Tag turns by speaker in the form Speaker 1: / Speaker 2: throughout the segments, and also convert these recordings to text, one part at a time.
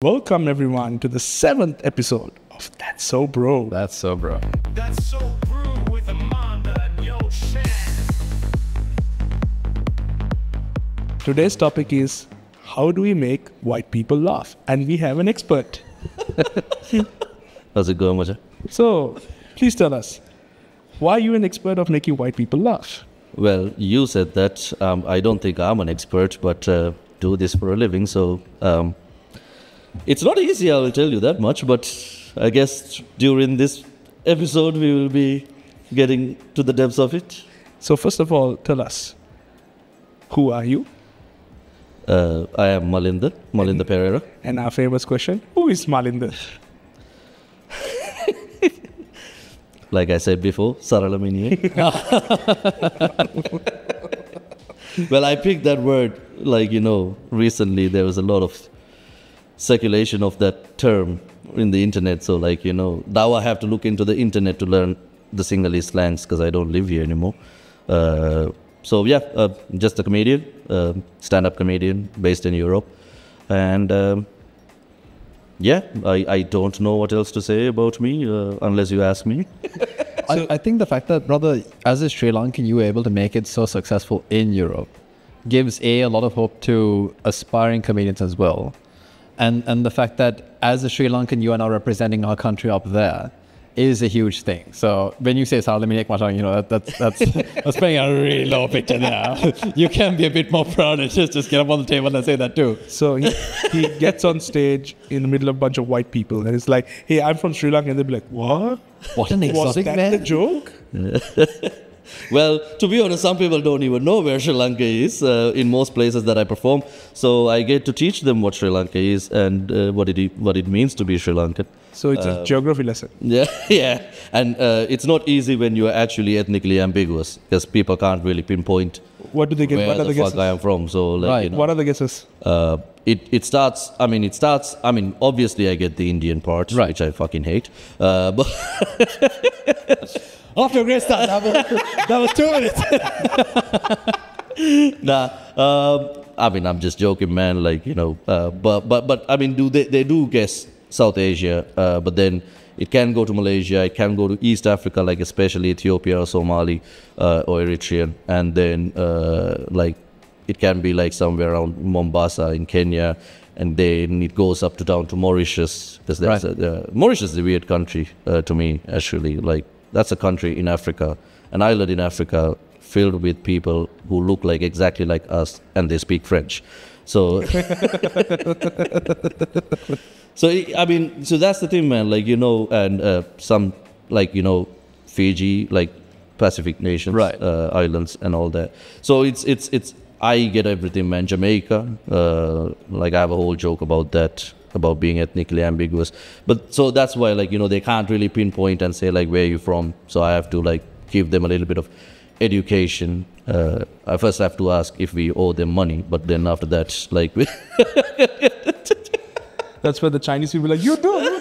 Speaker 1: Welcome everyone to the 7th episode of That's So Bro.
Speaker 2: That's so bro.
Speaker 3: That's so brew with Malinda and Yo Shan.
Speaker 1: Today's topic is how do we make white people laugh? And we have an expert.
Speaker 2: How's it going, Maja?
Speaker 1: So please tell us, why are you an expert of making white people laugh?
Speaker 2: Well, you said that. I don't think I'm an expert, but do this for a living. So it's not easy, I will tell you that much. But I guess during this episode, we will be getting to the depths of it.
Speaker 1: So first of all, tell us, who are you?
Speaker 2: I am Malinda Perera.
Speaker 1: And our famous question, who is Malinda?
Speaker 2: Like I said before, Saralamini. Well, I picked that word, recently there was a lot of circulation of that term in the internet. So, now I have to look into the internet to learn the Sinhalese slangs because I don't live here anymore. Just a comedian, stand-up comedian based in Europe. And I don't know what else to say about me unless you ask me.
Speaker 4: I think the fact that, brother, as a Sri Lankan, you were able to make it so successful in Europe gives a lot of hope to aspiring comedians as well. And the fact that as a Sri Lankan, you are now representing our country up there is a huge thing. So when you say Salamini Ekmachang, that's painting a really low picture there. You can be a bit more proud and just get up on the table and say that too.
Speaker 1: So he gets on stage in the middle of a bunch of white people and it's like, hey, I'm from Sri Lanka. And they'll be like, what?
Speaker 4: What an exotic
Speaker 1: Was that
Speaker 4: man.
Speaker 1: the joke?
Speaker 2: Well, to be honest, some people don't even know where Sri Lanka is in most places that I perform. So I get to teach them what Sri Lanka is and what it means to be Sri Lankan.
Speaker 1: So it's a geography lesson.
Speaker 2: Yeah. And it's not easy when you are actually ethnically ambiguous because people can't really pinpoint
Speaker 1: What do they get?
Speaker 2: where
Speaker 1: What are
Speaker 2: the
Speaker 1: the
Speaker 2: fuck
Speaker 1: guesses?
Speaker 2: I am from. So,
Speaker 4: Right.
Speaker 1: What are the guesses?
Speaker 2: Obviously I get the Indian part,
Speaker 4: Right.
Speaker 2: which I fucking hate. But
Speaker 4: Off to a great start. That was 2 minutes.
Speaker 2: I'm just joking, man. They do guess South Asia, but then it can go to Malaysia, it can go to East Africa, like especially Ethiopia or Somali or Eritrean, and then it can be like somewhere around Mombasa in Kenya, and then it goes up to down to Mauritius because Mauritius is a weird country to me actually. Like that's a country in Africa, an island in Africa filled with people who look like exactly like us and they speak French. So, so that's the thing, man. Fiji, like Pacific nations,
Speaker 4: Right.
Speaker 2: Islands and all that. So it's I get everything, man. Jamaica, I have a whole joke about that, about being ethnically ambiguous. But so that's why, they can't really pinpoint and say where you're from. So I have to give them a little bit of education. I first have to ask if we owe them money, but then after that,
Speaker 1: That's where the Chinese people are like, you do.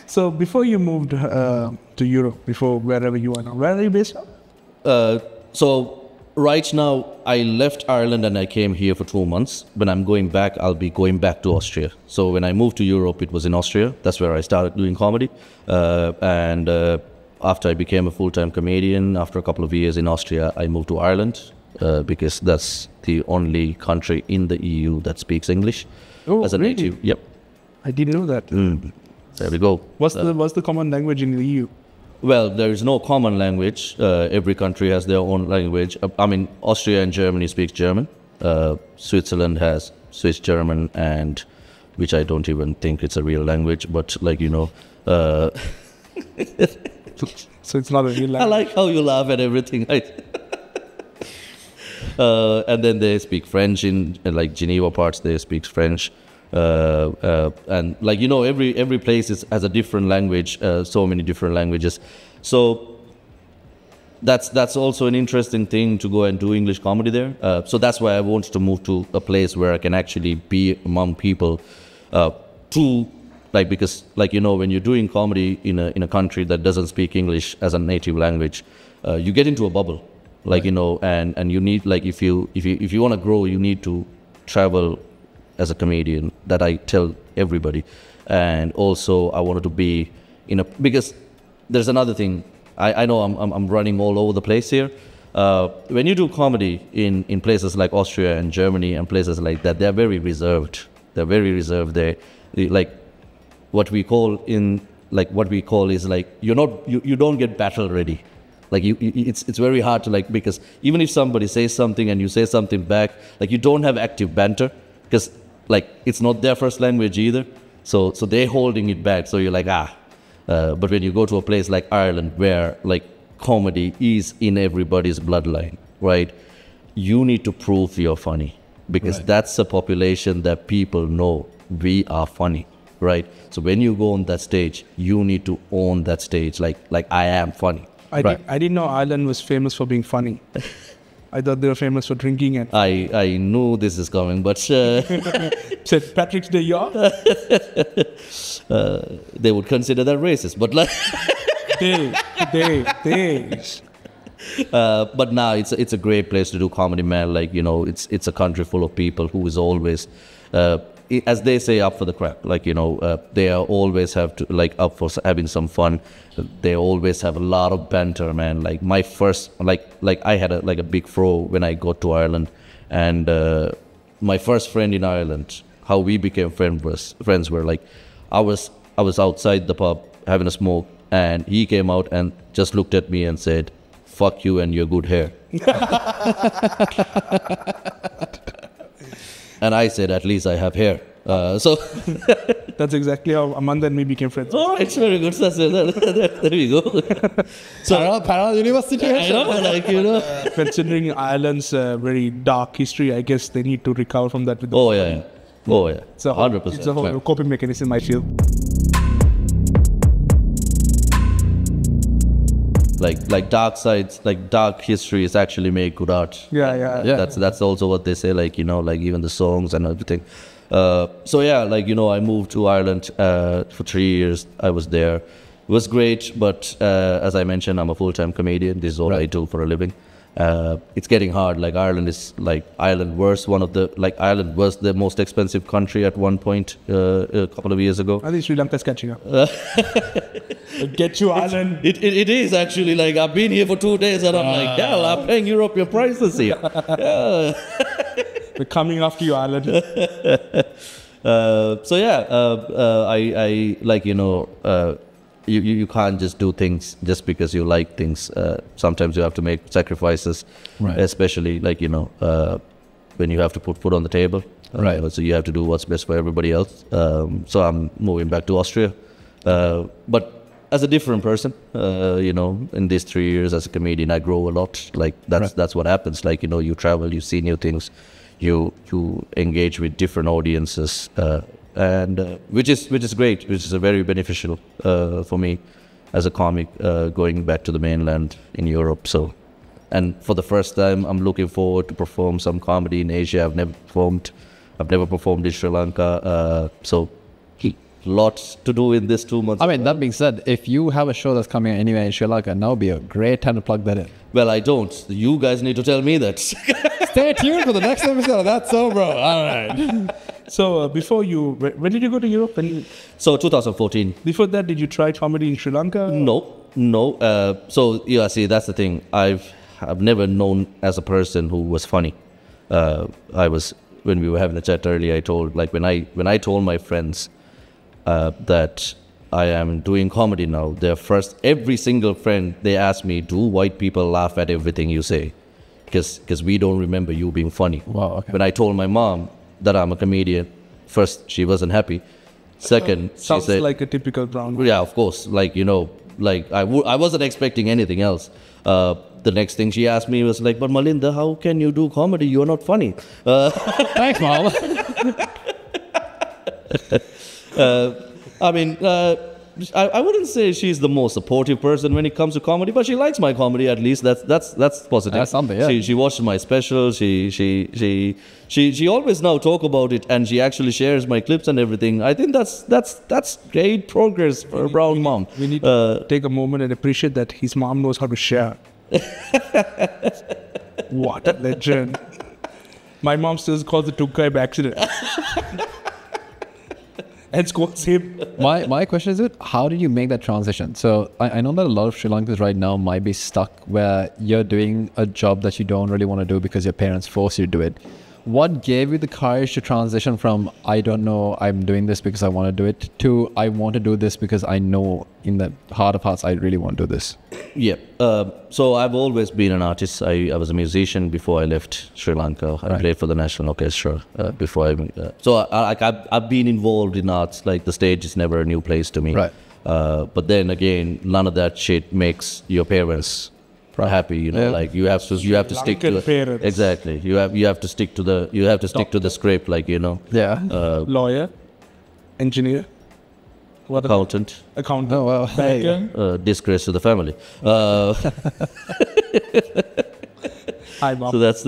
Speaker 1: So before you moved to Europe, before wherever you are now, where are you based now?
Speaker 2: So right now, I left Ireland and I came here for 2 months. When I'm going back, I'll be going back to Austria. So when I moved to Europe, it was in Austria. That's where I started doing comedy. After I became a full-time comedian, after a couple of years in Austria, I moved to Ireland because that's the only country in the EU that speaks English as a
Speaker 1: really?
Speaker 2: native. Yep.
Speaker 1: I didn't know that.
Speaker 2: There we go.
Speaker 1: What's the common language in the EU?
Speaker 2: Well, there is no common language. Every country has their own language. Austria and Germany speaks German. Switzerland has Swiss German, and which I don't even think it's a real language, but
Speaker 1: So it's not a real
Speaker 2: I
Speaker 1: language.
Speaker 2: like how you laugh at everything. And then they speak French in Geneva parts. They speak French, and every place has a different language. So many different languages. So that's also an interesting thing to go and do English comedy there. So that's why I wanted to move to a place where I can actually be among people. Because when you're doing comedy in a country that doesn't speak English as a native language, you get into a bubble. like, you know, and you need, like, if you want to grow, you need to travel as a comedian that I tell everybody. And also I wanted to be because there's another thing. I know I'm running all over the place here. When you do comedy in places like Austria and Germany and places like that, they're very reserved. They're very reserved. They like what we call is like you don't get battle ready. Like it's very hard to like, because even if somebody says something and you say something back, like you don't have active banter because like it's not their first language either. So they're holding it back. So you're like but when you go to a place like Ireland where like comedy is in everybody's bloodline, right? You need to prove you're funny because that's a population that people know we are funny, right? So when you go on that stage, you need to own that stage. Like I am funny.
Speaker 1: I didn't know Ireland was famous for being funny. I thought they were famous for drinking and...
Speaker 2: I knew this is coming, but...
Speaker 1: Said Patrick's Day York?
Speaker 2: They would consider that racist, but like... But now it's a great place to do comedy, man. Like, you know, it's a country full of people who is always... as they say, up for the crap. Like, you know, they are always have to like up for having some fun. They always have a lot of banter, man. Like my first, like I had a big fro when I got to Ireland, and my first friend in Ireland, how we became friends were like, I was outside the pub having a smoke, and he came out and just looked at me and said, "Fuck you and your good hair." And I said, at least I have hair. So
Speaker 1: that's exactly how Amanda and me became friends.
Speaker 2: Oh, it's very good. There we go. So
Speaker 4: parallel universe situation.
Speaker 2: I know, like, you know.
Speaker 1: Considering Ireland's very dark history, I guess they need to recover from that. With
Speaker 2: Oh yeah.
Speaker 1: So
Speaker 2: 100%.
Speaker 1: It's a whole coping mechanism, I feel.
Speaker 2: Like dark sides, like dark histories actually make good art.
Speaker 1: Yeah.
Speaker 2: That's also what they say. Like, you know, like even the songs and everything. So yeah, like, you know, I moved to Ireland for 3 years. I was there. It was great, but as I mentioned, I'm a full-time comedian. This is all I do for a living. It's getting hard. Like Ireland was the most expensive country at one point a couple of years ago.
Speaker 1: I think Sri Lanka's catching up. Get you, Ireland.
Speaker 2: It is actually, like, I've been here for 2 days and I'm like, hell, I'm paying European prices here. Yeah.
Speaker 1: We're coming after you, Ireland.
Speaker 2: So yeah, I like, you know, you can't just do things just because you like things. Sometimes you have to make sacrifices, especially like, you know, when you have to put food on the table. So you have to do what's best for everybody else. So I'm moving back to Austria. But as a different person, you know, in these 3 years as a comedian, I grow a lot. Like that's what happens. Like, you know, you travel, you see new things, you engage with different audiences, and which is great, which is a very beneficial for me as a comic going back to the mainland in Europe. So, and for the first time, I'm looking forward to perform some comedy in Asia. I've never performed in Sri Lanka. So lots to do in this 2 months.
Speaker 4: I mean, that being said, if you have a show that's coming anywhere in Sri Lanka, now would be a great time to plug that in.
Speaker 2: Well, I don't. You guys need to tell me that.
Speaker 4: Stay tuned for the next episode of That's So Bro. All right.
Speaker 1: So before you, when did you go to Europe?
Speaker 2: So 2014.
Speaker 1: Before that, did you try comedy in Sri Lanka?
Speaker 2: No. So yeah, see, that's the thing. I've never known as a person who was funny. When we were having a chat earlier, I told, like, when I told my friends that I am doing comedy now, every single friend, they ask me, do white people laugh at everything you say? Because we don't remember you being funny.
Speaker 4: Wow, okay.
Speaker 2: When I told my mom that I'm a comedian, first, she wasn't happy. Second, she
Speaker 1: Sounds
Speaker 2: said...
Speaker 1: like a typical brown man.
Speaker 2: Yeah, of course. Like, you know, like I wasn't expecting anything else. The next thing she asked me was like, but Malinda, how can you do comedy? You're not funny.
Speaker 4: Thanks, Mom.
Speaker 2: I mean, I wouldn't say she's the most supportive person when it comes to comedy, but she likes my comedy at least. That's positive.
Speaker 4: That's something, yeah.
Speaker 2: She watched my special. She always now talk about it, and she actually shares my clips and everything. I think that's great progress for a brown mom.
Speaker 1: We need to take a moment and appreciate that his mom knows how to share. What a legend. My mom still calls it Tukkai by accident. And scolds him.
Speaker 4: My question is, how did you make that transition? So I know that a lot of Sri Lankans right now might be stuck where you're doing a job that you don't really want to do because your parents force you to do it. What gave you the courage to transition from, I don't know, I'm doing this because I want to do it, to I want to do this because I know in the heart of hearts I really want to do this?
Speaker 2: Yeah. So I've always been an artist. I was a musician before I left Sri Lanka. I played for the National Orchestra before I. I've been involved in arts. Like the stage is never a new place to me.
Speaker 4: Right.
Speaker 2: But then again, none of that shit makes your parents happy. You know, like you have to stick to
Speaker 1: parents.
Speaker 2: exactly. You have to stick to the script. Like
Speaker 4: Yeah.
Speaker 1: Lawyer, engineer, what
Speaker 2: accountant.
Speaker 1: accountant,
Speaker 4: Oh, wow.
Speaker 1: banker.
Speaker 2: Disgrace to the family.
Speaker 1: Hi, mom.
Speaker 2: So that's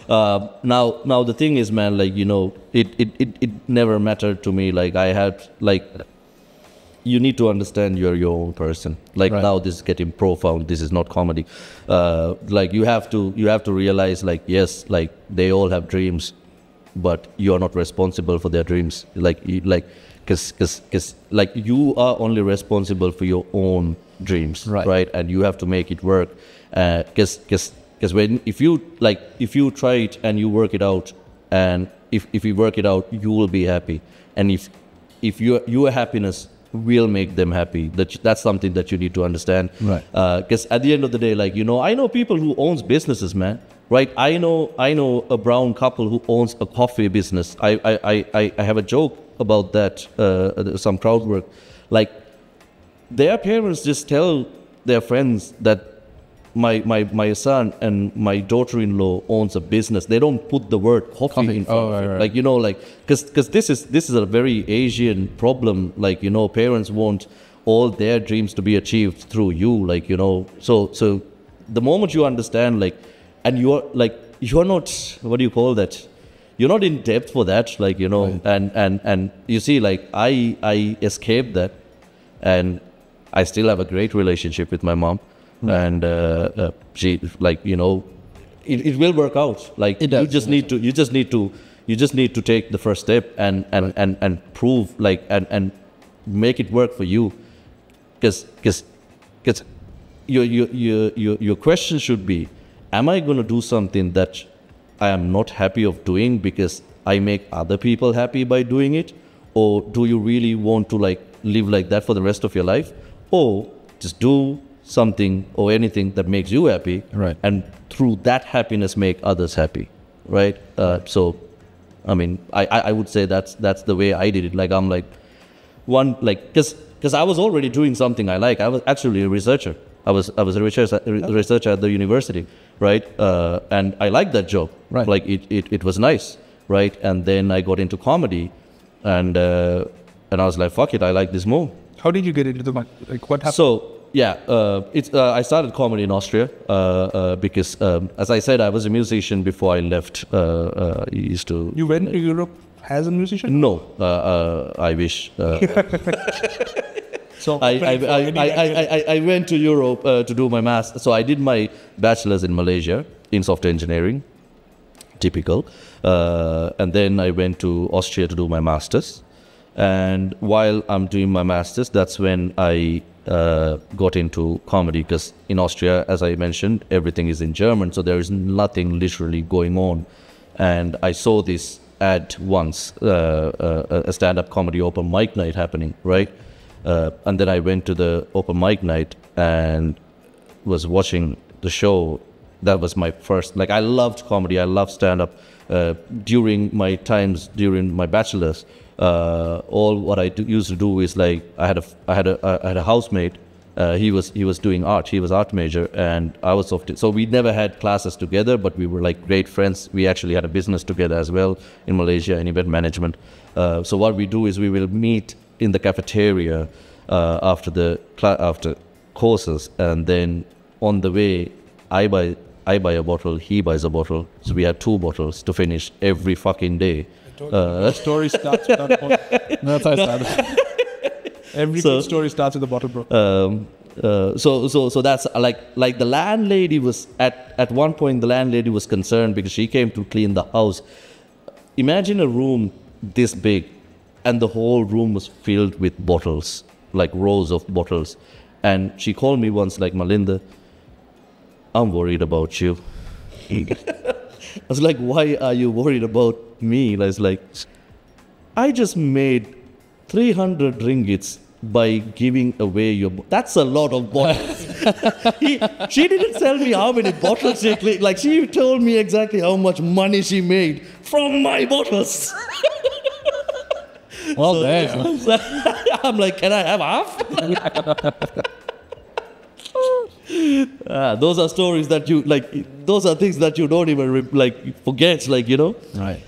Speaker 2: now the thing is, man, like it never mattered to me. Like I had you need to understand you're your own person. Like now this is getting profound. This is not comedy. Like you have to realize, like, yes, like they all have dreams, but you're not responsible for their dreams. Because like you are only responsible for your own dreams, right? And you have to make it work. Because if you try it and you work it out, and if you work it out, you will be happy. And if your happiness will make them happy, that's something that you need to understand.
Speaker 4: Right.
Speaker 2: Because at the end of the day, like I know people who owns businesses, man. Right. I know a brown couple who owns a coffee business. I have a joke about that. Some crowd work. Like their parents just tell their friends that my son and my daughter-in-law owns a business. They don't put the word coffee in front of it.
Speaker 4: Right.
Speaker 2: Like because this is a very Asian problem. Like parents want all their dreams to be achieved through you. Like so the moment you understand, like, and you're not, what do you call that? You're not in depth for that, like
Speaker 4: Right.
Speaker 2: and you see, like I escaped that, and I still have a great relationship with my mom. And she, like it will work out. Like
Speaker 4: It does.
Speaker 2: you just need to take the first step and prove, like, and make it work for you. Because your question should be, am I going to do something that I am not happy of doing because I make other people happy by doing it? Or do you really want to like live like that for the rest of your life? Or just do something or anything that makes you happy,
Speaker 4: Right.
Speaker 2: and through that happiness make others happy, right? So I mean, I would say that's the way I did it. Like I'm like because I was already doing something I like. I was actually a researcher. I was a researcher at the university, right? And I liked that job.
Speaker 4: Right.
Speaker 2: Like it was nice, right? And then I got into comedy, and I was like, fuck it, I like this more.
Speaker 1: How did you get into like what happened?
Speaker 2: So yeah, I started comedy in Austria because, as I said, I was a musician before I left.
Speaker 1: You went to Europe as a musician?
Speaker 2: No, I wish.
Speaker 1: So
Speaker 2: I went to Europe to do my master's. So I did my bachelor's in Malaysia in software engineering, typical. And then I went to Austria to do my master's. And while I'm doing my master's, that's when I got into comedy, because in Austria, as I mentioned, everything is in German, so there is nothing literally going on. And I saw this ad once, a stand-up comedy open mic night happening, right? And then I went to the open mic night and was watching the show. That was my first, like, I loved comedy, I loved stand-up. During my bachelor's, all what I used to do is, like, I had a housemate. He was doing art. He was art major, and I was software. So we never had classes together, but we were like great friends. We actually had a business together as well in Malaysia, in event management. So what we do is we will meet in the cafeteria after courses, and then on the way, I buy a bottle, he buys a bottle. So we had 2 bottles to finish every fucking day.
Speaker 1: the story starts with that bottle.
Speaker 4: That's how I started.
Speaker 1: Every good story starts with a bottle, bro.
Speaker 2: So that's like the landlady was at one point the landlady was concerned because she came to clean the house. Imagine a room this big, and the whole room was filled with bottles, like rows of bottles. And she called me once, like, Malinda, I'm worried about you. I was like, why are you worried about me? I was like, I just made 300 ringgits by giving away your... That's a lot of bottles. She didn't tell me how many bottles she cleaned. Like, she told me exactly how much money she made from my bottles.
Speaker 4: Well, damn.
Speaker 2: I'm like, can I have half? Those are stories that you, like, those are things that you don't even, forget,
Speaker 4: Right.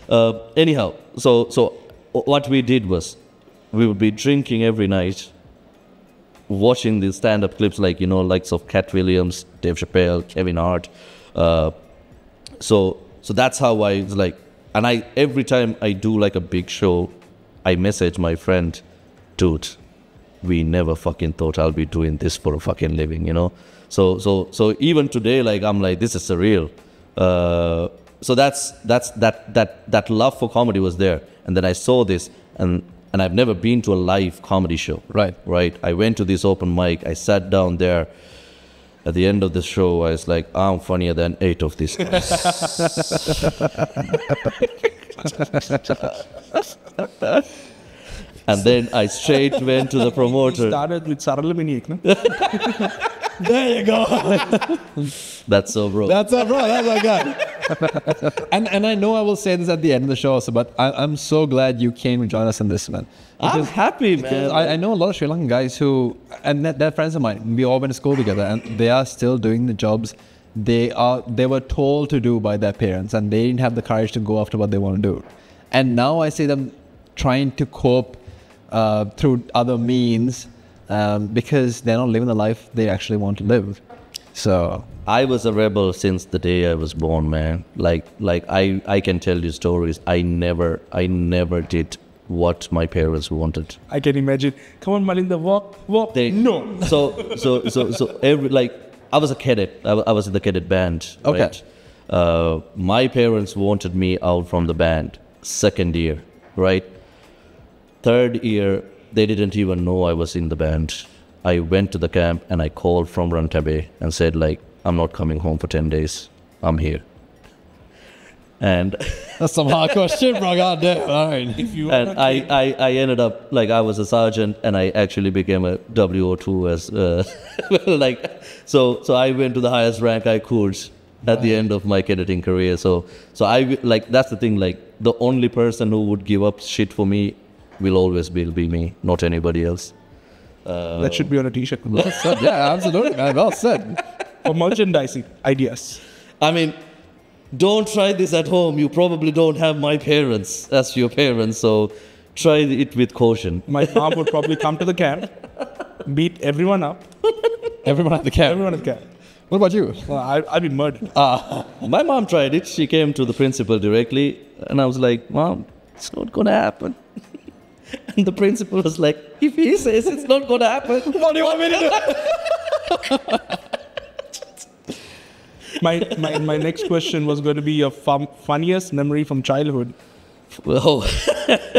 Speaker 2: Anyhow, so what we did was, we would be drinking every night, watching these stand-up clips, likes of Cat Williams, Dave Chappelle, Kevin Hart. So that's how I was like, and every time I do like a big show, I message my friend, dude, we never fucking thought I'll be doing this for a fucking living, So even today, like, I'm like, this is surreal. So that love for comedy was there, and then I saw this, and I've never been to a live comedy show.
Speaker 4: Right.
Speaker 2: I went to this open mic. I sat down there. At the end of the show, I was like, I'm funnier than 8 of these guys. And then I straight went to the promoter.
Speaker 1: Started with Saralamini, no?
Speaker 4: There you go.
Speaker 2: That's so, bro.
Speaker 4: That's our bro. That's our guy. and I know I will say this at the end of the show, also, but I'm so glad you came to join us in this, man.
Speaker 2: I'm happy, man.
Speaker 4: I know a lot of Sri Lankan guys who, and they're friends of mine. We all went to school together, and they are still doing the jobs they were told to do by their parents, and they didn't have the courage to go after what they want to do. And now I see them trying to cope through other means because they're not living the life they actually want to live. So
Speaker 2: I was a rebel since the day I was born, man. Like I can tell you stories. I never did what my parents wanted.
Speaker 1: I can imagine. Come on, Malinda, walk. No.
Speaker 2: So every, like, I was a cadet. I was in the cadet band.
Speaker 4: Okay.
Speaker 2: Right? My parents wanted me out from the band. Second year, right? Third year, they didn't even know I was in the band. I went to the camp and I called from Rantabe and said, like, I'm not coming home for 10 days. I'm here. And
Speaker 4: that's some hardcore shit, bro. God damn. All right.
Speaker 1: If you
Speaker 2: and I ended up, like, I was a sergeant and I actually became a WO2 as so I went to the highest rank I could at the end of my cadetting career. So I, like, that's the thing, like, the only person who would give up shit for me will always be me, not anybody else.
Speaker 1: that should be on a t-shirt.
Speaker 4: Well said. Yeah, absolutely, man. Well said.
Speaker 1: For merchandising ideas.
Speaker 2: I mean, don't try this at home. You probably don't have my parents as your parents, so try it with caution.
Speaker 1: My mom would probably come to the camp, beat everyone up.
Speaker 4: Everyone at the camp.
Speaker 1: Everyone at the camp.
Speaker 4: What about you?
Speaker 1: Well, I'd be murdered.
Speaker 2: My mom tried it. She came to the principal directly, and I was like, Mom, it's not going to happen. And the principal was like, if he says it's not going to happen, what do you want me to do?
Speaker 1: My next question was going to be your funniest memory from childhood.
Speaker 2: Well,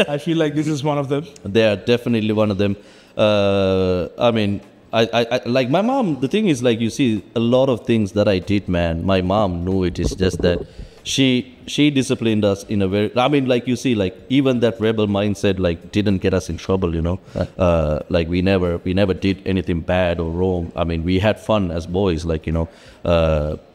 Speaker 1: I feel like this is one of them.
Speaker 2: they are definitely one of them. I mean, I like my mom. The thing is, like, you see a lot of things that I did, man. My mom knew it. It's just that she disciplined us in a very, I mean, like, you see, like, even that rebel mindset, like, didn't get us in trouble, you know. Like, we never did anything bad or wrong. I mean, we had fun as boys, like, you know.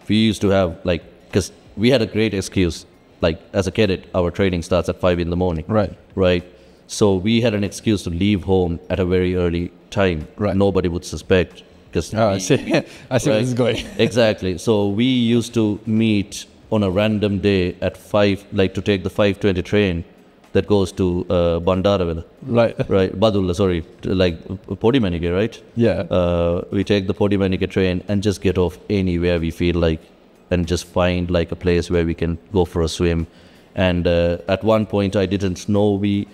Speaker 2: We used to have, like, because we had a great excuse. Like, as a cadet, our training starts at 5 in the morning. Right. So we had an excuse to leave home at a very early time.
Speaker 4: Right.
Speaker 2: Nobody would suspect. Because
Speaker 4: I see. I see where this is going.
Speaker 2: Exactly. So we used to meet on a random day at 5, like, to take the 5:20 train that goes to Bandaravilla.
Speaker 4: Right.
Speaker 2: Badulla, sorry. Like, Podimanike, right?
Speaker 4: Yeah.
Speaker 2: We take the Podimanike train and just get off anywhere we feel like, and just find, like, a place where we can go for a swim. And at one point, I didn't know, we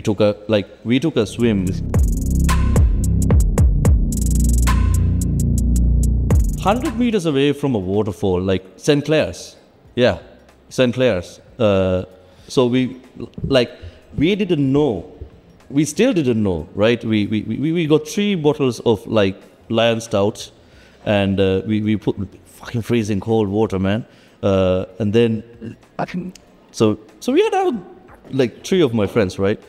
Speaker 2: took a swim. 100 meters away from a waterfall, like St. Clair's. Yeah, St. Clair's. So we didn't know. We still didn't know, right? We got 3 bottles of like Lion Stout, and we put fucking freezing cold water, man. And then, so we had our, like 3 of my friends, right?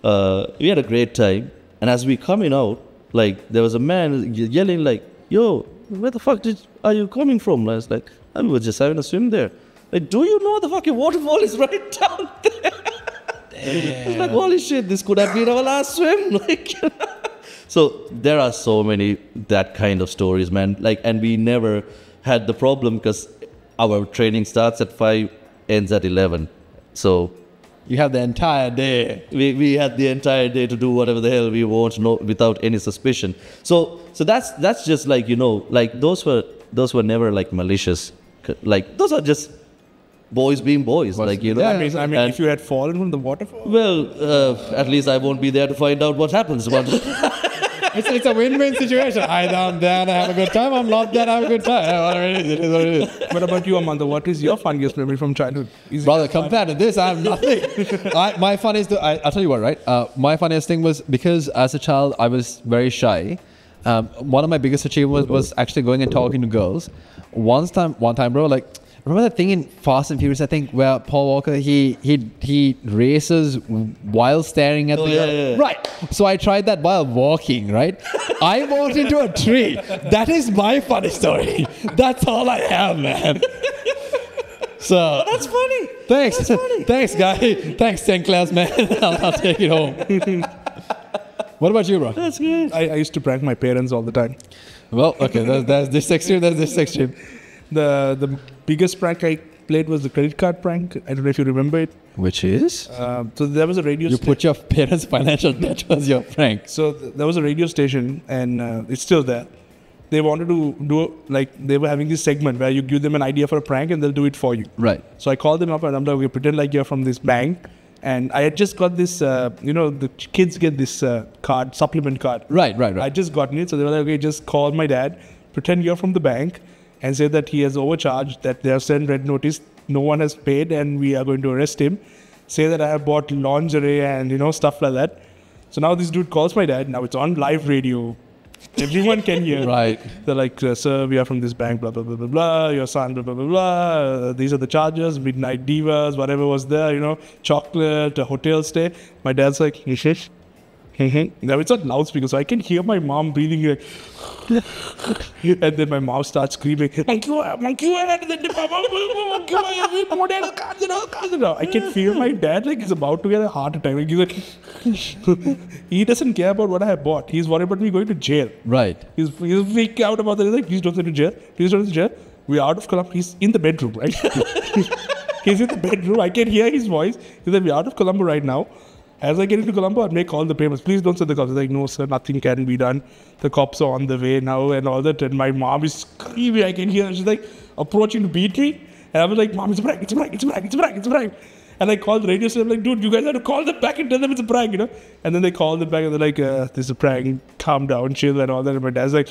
Speaker 2: We had a great time, and as we coming out, like there was a man yelling like, "Yo, where the fuck are you coming from?" I was like, "We were just having a swim there." Like, do you know the fucking waterfall is right down there? It's like, holy shit, this could have been our last swim. Like, so there are so many that kind of stories, man. Like, and we never had the problem because our training starts at 5, ends at 11. So
Speaker 4: You have the entire day.
Speaker 2: we had the entire day to do whatever the hell we want, no, without any suspicion. So that's just like, you know, like those were never like malicious. Like those are just boys being boys, like, you know.
Speaker 1: I mean,
Speaker 2: And-
Speaker 1: if you had fallen from the waterfall,
Speaker 2: well, at least I won't be there to find out what happens. But
Speaker 4: It's a win-win situation. Either I'm there and I have a good time, I'm not there and I have a good time. Whatever it is, it is what it is.
Speaker 1: what about you, Amanda? What is your funniest memory from childhood? Is it-
Speaker 4: Brother, compared to this, I have nothing. My funniest, I'll tell you what, right? My funniest thing was because as a child, I was very shy. One of my biggest achievements was actually going and talking to girls. One time, bro, like, remember that thing in Fast and Furious, I think, where Paul Walker, he races while staring at the girl?
Speaker 2: yeah.
Speaker 4: Right. So I tried that while walking, right? I walked into a tree. That is my funny story. That's all I have, man. So
Speaker 2: that's funny.
Speaker 4: thanks.
Speaker 2: That's funny.
Speaker 4: Thanks, guy. Thanks, St. Clair's, man. I'll take it home. What about you, bro?
Speaker 2: That's good.
Speaker 1: I used to prank my parents all the time.
Speaker 4: Well, okay, there's this extreme, there's this extreme.
Speaker 1: The biggest prank I played was the credit card prank. I don't know if you remember it.
Speaker 4: Which is?
Speaker 1: So there was a radio
Speaker 4: You
Speaker 1: station.
Speaker 4: put your parents' financial debt as your prank.
Speaker 1: So there was a radio station, and it's still there. They wanted to do, like, they were having this segment where you give them an idea for a prank and they'll do it for you.
Speaker 4: Right.
Speaker 1: So I called them up and I'm like, okay, pretend like you're from this bank. And I had just got this, you know, the kids get this card, supplement card.
Speaker 4: Right.
Speaker 1: I just gotten it. So they were like, okay, just call my dad, pretend you're from the bank, and say that he has overcharged, that they have sent red notice, no one has paid, and we are going to arrest him. Say that I have bought lingerie and, you know, stuff like that. So now this dude calls my dad. Now it's on live radio. Everyone can hear.
Speaker 4: Right.
Speaker 1: They're like, sir, we are from this bank, blah, blah, blah, blah, blah. Your son, blah, blah, blah, blah. These are the charges, midnight divas, whatever was there, you know, chocolate, a hotel stay. My dad's like, Nishish. Now it's on loudspeaker, so I can hear my mom breathing like, and then my mom starts screaming, I can feel my dad like he's about to get a heart attack. Like, he's like, he doesn't care about what I have bought. He's worried about me going to jail.
Speaker 4: Right.
Speaker 1: He's freaking out about that. He's like, please don't send to jail. Please don't send to jail. We're out of Colombo. He's in the bedroom, right? He's in the bedroom. I can hear his voice. He's like, we're out of Colombo right now. As I get into Colombo, I'll make all the payments. Please don't send the cops. He's like, no, sir, nothing can be done. The cops are on the way now and all that. And my mom is screaming. I can hear her. She's like approaching to beat me. And I was like, Mom, it's a prank, it's a prank, it's a prank, it's a prank, it's a prank. And I called the radio station. I'm like, dude, you guys have to call them back and tell them it's a prank, you know? And then they called them back and they're like, this is a prank, calm down, chill and all that. And my dad's like,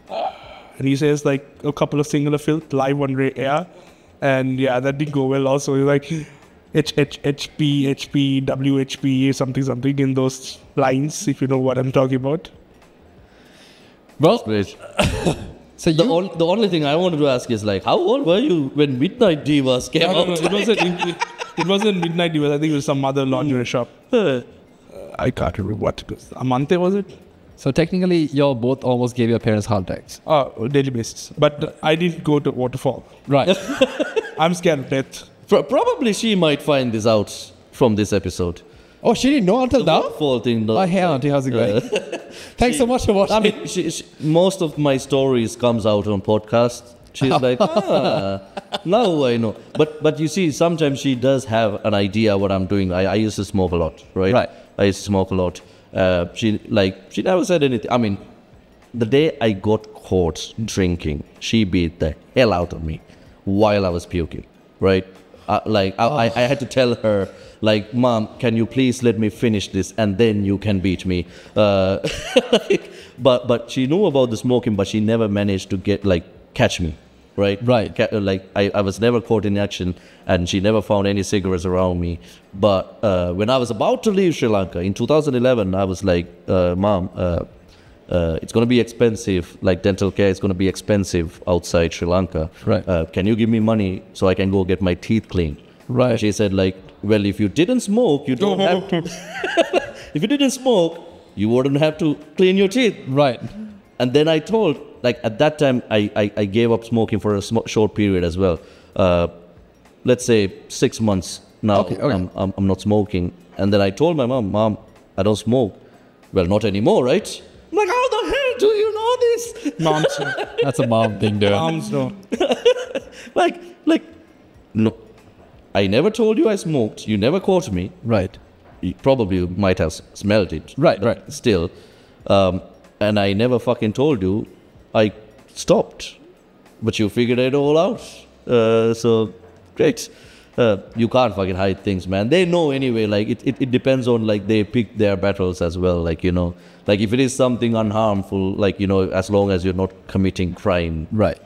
Speaker 1: and he says like a couple of singular filth live on air. And yeah, that didn't go well also. He's like, HP, WHP, something in those lines, if you know what I'm talking about.
Speaker 4: Well,
Speaker 2: Great.
Speaker 4: so
Speaker 2: The,
Speaker 4: you...
Speaker 2: the only thing I wanted to ask is like, how old were you when Midnight Divas came
Speaker 1: No,
Speaker 2: out?
Speaker 1: it wasn't Midnight Divas. I think it was some other lingerie shop. I can't remember what it was. Amante, was it?
Speaker 4: So technically, you both almost gave your parents heart attacks.
Speaker 1: Oh, daily basis. But I didn't go to waterfall.
Speaker 4: Right.
Speaker 1: I'm scared of death.
Speaker 2: Probably she might find this out from this episode.
Speaker 4: Oh, she didn't know until now?
Speaker 2: Waterfall thing.
Speaker 4: Oh, hey, auntie, how's it going? Thanks so much for watching.
Speaker 2: I mean, most of my stories comes out on podcast. She's like, now I know. But you see, sometimes she does have an idea what I'm doing. I used to smoke a lot, right?
Speaker 4: Right.
Speaker 2: I used to smoke a lot. She never said anything. I mean, the day I got caught drinking, she beat the hell out of me while I was puking, right? I had to tell her, like, Mom, can you please let me finish this and then you can beat me. But she knew about the smoking, but she never managed to catch me, right?
Speaker 4: Right.
Speaker 2: Like I was never caught in action, and she never found any cigarettes around me. But when I was about to leave Sri Lanka in 2011, I was like, Mom, it's going to be expensive. Like dental care is going to be expensive outside Sri Lanka.
Speaker 4: Right.
Speaker 2: Can you give me money so I can go get my teeth cleaned?
Speaker 4: Right.
Speaker 2: She said like, well, if you didn't smoke, you don't have to. If you didn't smoke, you wouldn't have to clean your teeth.
Speaker 4: Right.
Speaker 2: And then I told, like at that time, I gave up smoking for a short period as well. Let's say 6 months now.
Speaker 4: Okay.
Speaker 2: I'm not smoking. And then I told my mom, I don't smoke. Well, not anymore, right? I'm like, how the hell do you know this?
Speaker 1: Moms know.
Speaker 4: That's a mom thing, dude.
Speaker 1: Moms know.
Speaker 2: like, no. I never told you I smoked. You never caught me.
Speaker 4: Right.
Speaker 2: You probably might have smelled it.
Speaker 4: Right.
Speaker 2: but
Speaker 4: Right.
Speaker 2: Still. And I never fucking told you I stopped. But you figured it all out. So, great. You can't fucking hide things, man. They know anyway. Like, it depends on, like, they pick their battles as well. Like, you know, like, if it is something unharmful, like, you know, as long as you're not committing crime.
Speaker 4: Right.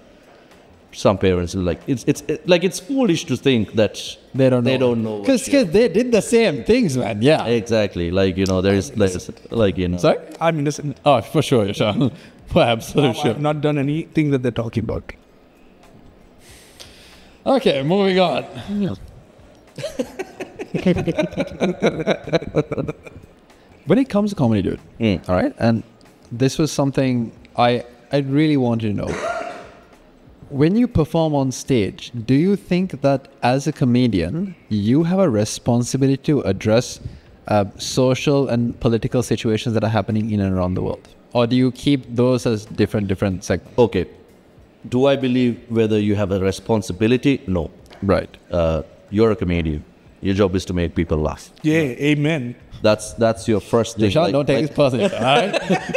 Speaker 2: Some parents are like, it's foolish to think that
Speaker 4: They don't know.
Speaker 2: They don't know.
Speaker 4: Because they did the same things, man. Yeah.
Speaker 2: Exactly. Like, you know, there's, like, you know.
Speaker 4: Sorry?
Speaker 1: I'm innocent.
Speaker 4: Oh, for sure, Sean. For absolute sure.
Speaker 1: I've not done anything that they're talking about.
Speaker 4: Okay, moving on. When it comes to comedy, dude, all right, and this was something I really wanted to know. When you perform on stage, do you think that as a comedian, you have a responsibility to address social and political situations that are happening in and around the world? Or do you keep those as different segments?
Speaker 2: Okay. Do I believe whether you have a responsibility? No.
Speaker 4: Right.
Speaker 2: You're a comedian. Your job is to make people laugh.
Speaker 1: Yeah, amen.
Speaker 2: That's your first thing.
Speaker 4: Vishal, don't take this personally, all right?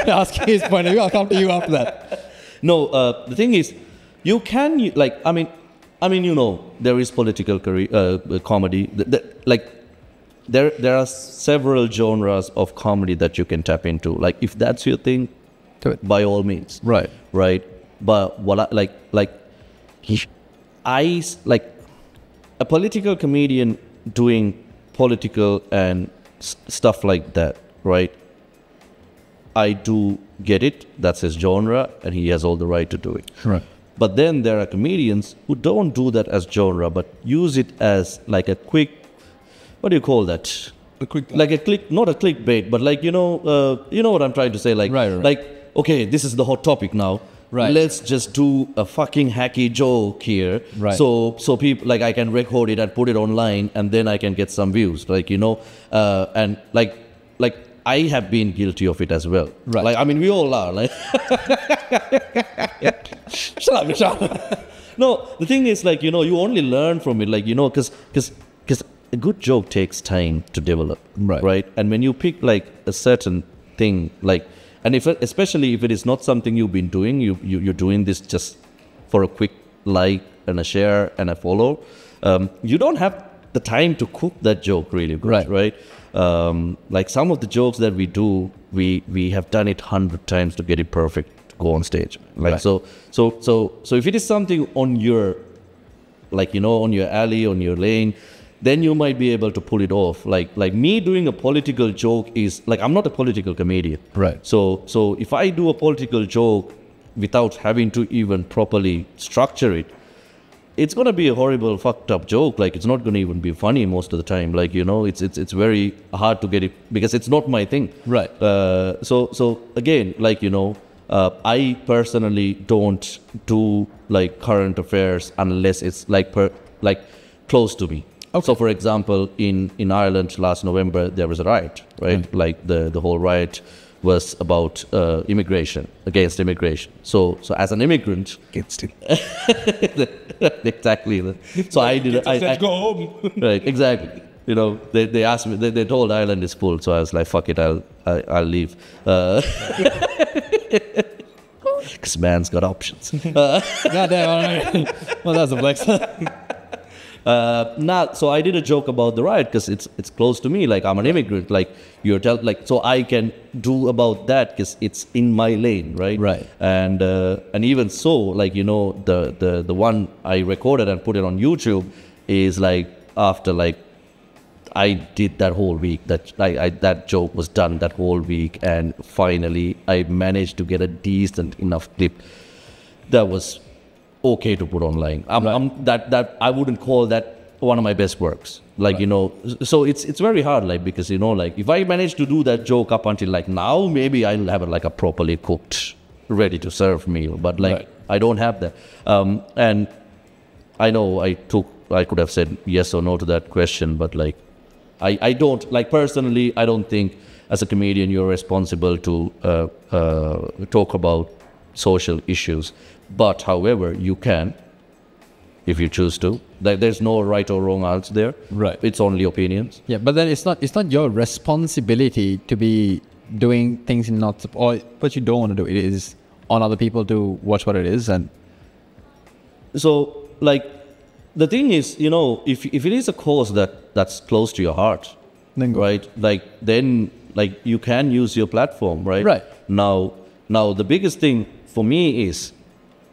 Speaker 4: Ask his point of view. I'll come to you after that.
Speaker 2: No, the thing is, you can, like, I mean, you know, there is political comedy. Like, there are several genres of comedy that you can tap into. Like, if that's your thing,
Speaker 4: Do it.
Speaker 2: by all means.
Speaker 4: Right.
Speaker 2: Right. But what I like a political comedian doing political and stuff like that, right? I do get it. That's his genre, and he has all the right to do it.
Speaker 4: Right.
Speaker 2: But then there are comedians who don't do that as genre, but use it as like a quick, what do you call that?
Speaker 1: A quick,
Speaker 2: Like a click, not a clickbait, but like, you know what I'm trying to say? Like,
Speaker 4: Right.
Speaker 2: like, okay, this is the hot topic now.
Speaker 4: Right.
Speaker 2: Let's just do a fucking hacky joke here.
Speaker 4: Right.
Speaker 2: So people, like, I can record it and put it online, and then I can get some views. Like, you know, and like I have been guilty of it as well.
Speaker 4: Right.
Speaker 2: Like, I mean, we all are. Like,
Speaker 4: Shut up, Vishal.
Speaker 2: no, the thing is, like, you know, you only learn from it, like, you know, because a good joke takes time to develop.
Speaker 4: Right.
Speaker 2: Right. And when you pick like a certain thing, like, and especially if it is not something you've been doing, you're doing this just for a quick like and a share and a follow, you don't have the time to cook that joke really good, right? Like some of the jokes that we do, we have done it 100 times to get it perfect to go on stage. Like, so if it is something on your, like, you know, on your alley, on your lane, then you might be able to pull it off. Like me doing a political joke is, like, I'm not a political comedian.
Speaker 4: Right.
Speaker 2: So if I do a political joke without having to even properly structure it, it's going to be a horrible, fucked up joke. Like, it's not going to even be funny most of the time. Like, you know, it's very hard to get it because it's not my thing.
Speaker 4: Right.
Speaker 2: So again, like, you know, I personally don't do like current affairs unless it's like close to me. Okay. So, for example, in Ireland last November, there was a riot, right? Like the whole riot was about immigration, against immigration. So as an immigrant,
Speaker 1: Against it.
Speaker 2: exactly. So I did.
Speaker 1: Let's go home.
Speaker 2: Right, exactly. You know, they asked me. They told Ireland is full, so I was like, "Fuck it, I'll leave." Because man's got options.
Speaker 4: God damn, all right. Well, that's a flex.
Speaker 2: So I did a joke about the riot because it's close to me. Like I'm an immigrant. Like so I can do about that because it's in my lane, right?
Speaker 4: Right.
Speaker 2: And even so, like the one I recorded and put it on YouTube is like after like I did that whole week. That joke was done that whole week, and finally I managed to get a decent enough clip that was okay to put online. That I wouldn't call that one of my best works. Like so it's very hard. Like because like if I manage to do that joke up until like now, maybe I'll have like a properly cooked, ready to serve meal. But like I don't have that. And I know I could have said yes or no to that question, but like I don't, like personally, I don't think as a comedian you're responsible to talk about social issues. But however, you can, if you choose to. There's no right or wrong answer there.
Speaker 4: Right.
Speaker 2: It's only opinions.
Speaker 4: Yeah, but then it's not your responsibility to be doing things but you don't want to do. It is on other people to watch what it is. And
Speaker 2: so like the thing is, if it is a cause that's close to your heart,
Speaker 4: then go.
Speaker 2: right? Like then like you can use your platform, right?
Speaker 4: Right.
Speaker 2: Now the biggest thing for me is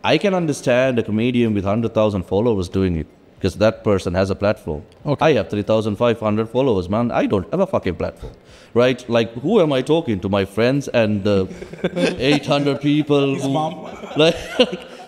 Speaker 2: I can understand a comedian with 100,000 followers doing it because that person has a platform.
Speaker 4: Okay.
Speaker 2: I have 3,500 followers, man. I don't have a fucking platform, right? Like, who am I talking to? My friends and the 800 people.
Speaker 1: His mom.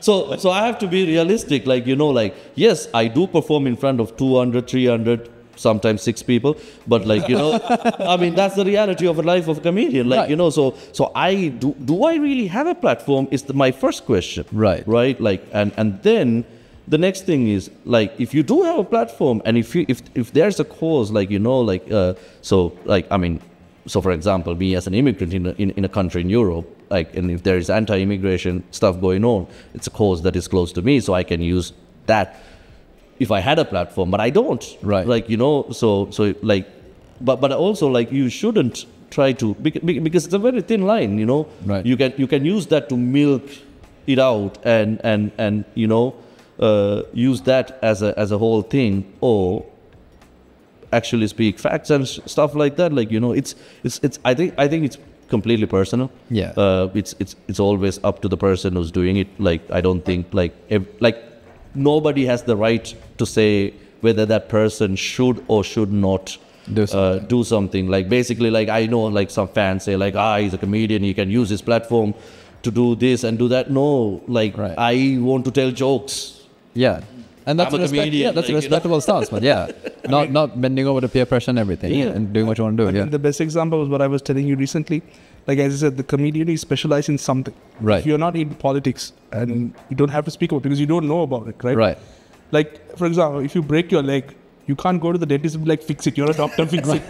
Speaker 2: So I have to be realistic. Like, like, yes, I do perform in front of 200, 300, sometimes 6 people, but like I mean that's the reality of a life of a comedian, like
Speaker 4: right.
Speaker 2: So I do I really have a platform is my first question, right like and then the next thing is like if you do have a platform and if there's a cause like so like I mean so for example me as an immigrant in a country in Europe, like, and if there is anti-immigration stuff going on, it's a cause that is close to me, so I can use that if I had a platform, but I don't.
Speaker 4: Right.
Speaker 2: Like, so like, but also like you shouldn't try to, because it's a very thin line,
Speaker 4: Right.
Speaker 2: You can use that to milk it out and use that as a whole thing, or actually speak facts and stuff like that. Like, it's I think it's completely personal.
Speaker 4: Yeah.
Speaker 2: It's always up to the person who's doing it. Like, I don't think like nobody has the right to say whether that person should or should not do something. Like basically, like I know like some fans say like, he's a comedian, he can use his platform to do this and do that. No, like
Speaker 4: right.
Speaker 2: I want to tell jokes.
Speaker 4: Yeah. And that's
Speaker 2: I'm a comedian,
Speaker 4: that's
Speaker 2: like,
Speaker 4: a respectable stance, but yeah, not bending over to peer pressure and everything, and doing what you want to do.
Speaker 1: The best example was what I was telling you recently. Like as I said, the comedian is specialized in something.
Speaker 4: Right.
Speaker 1: If you're not in politics and you don't have to speak about it because you don't know about it, right?
Speaker 4: Right.
Speaker 1: Like for example, if you break your leg, you can't go to the dentist and be like, fix it. You're a doctor, fix it.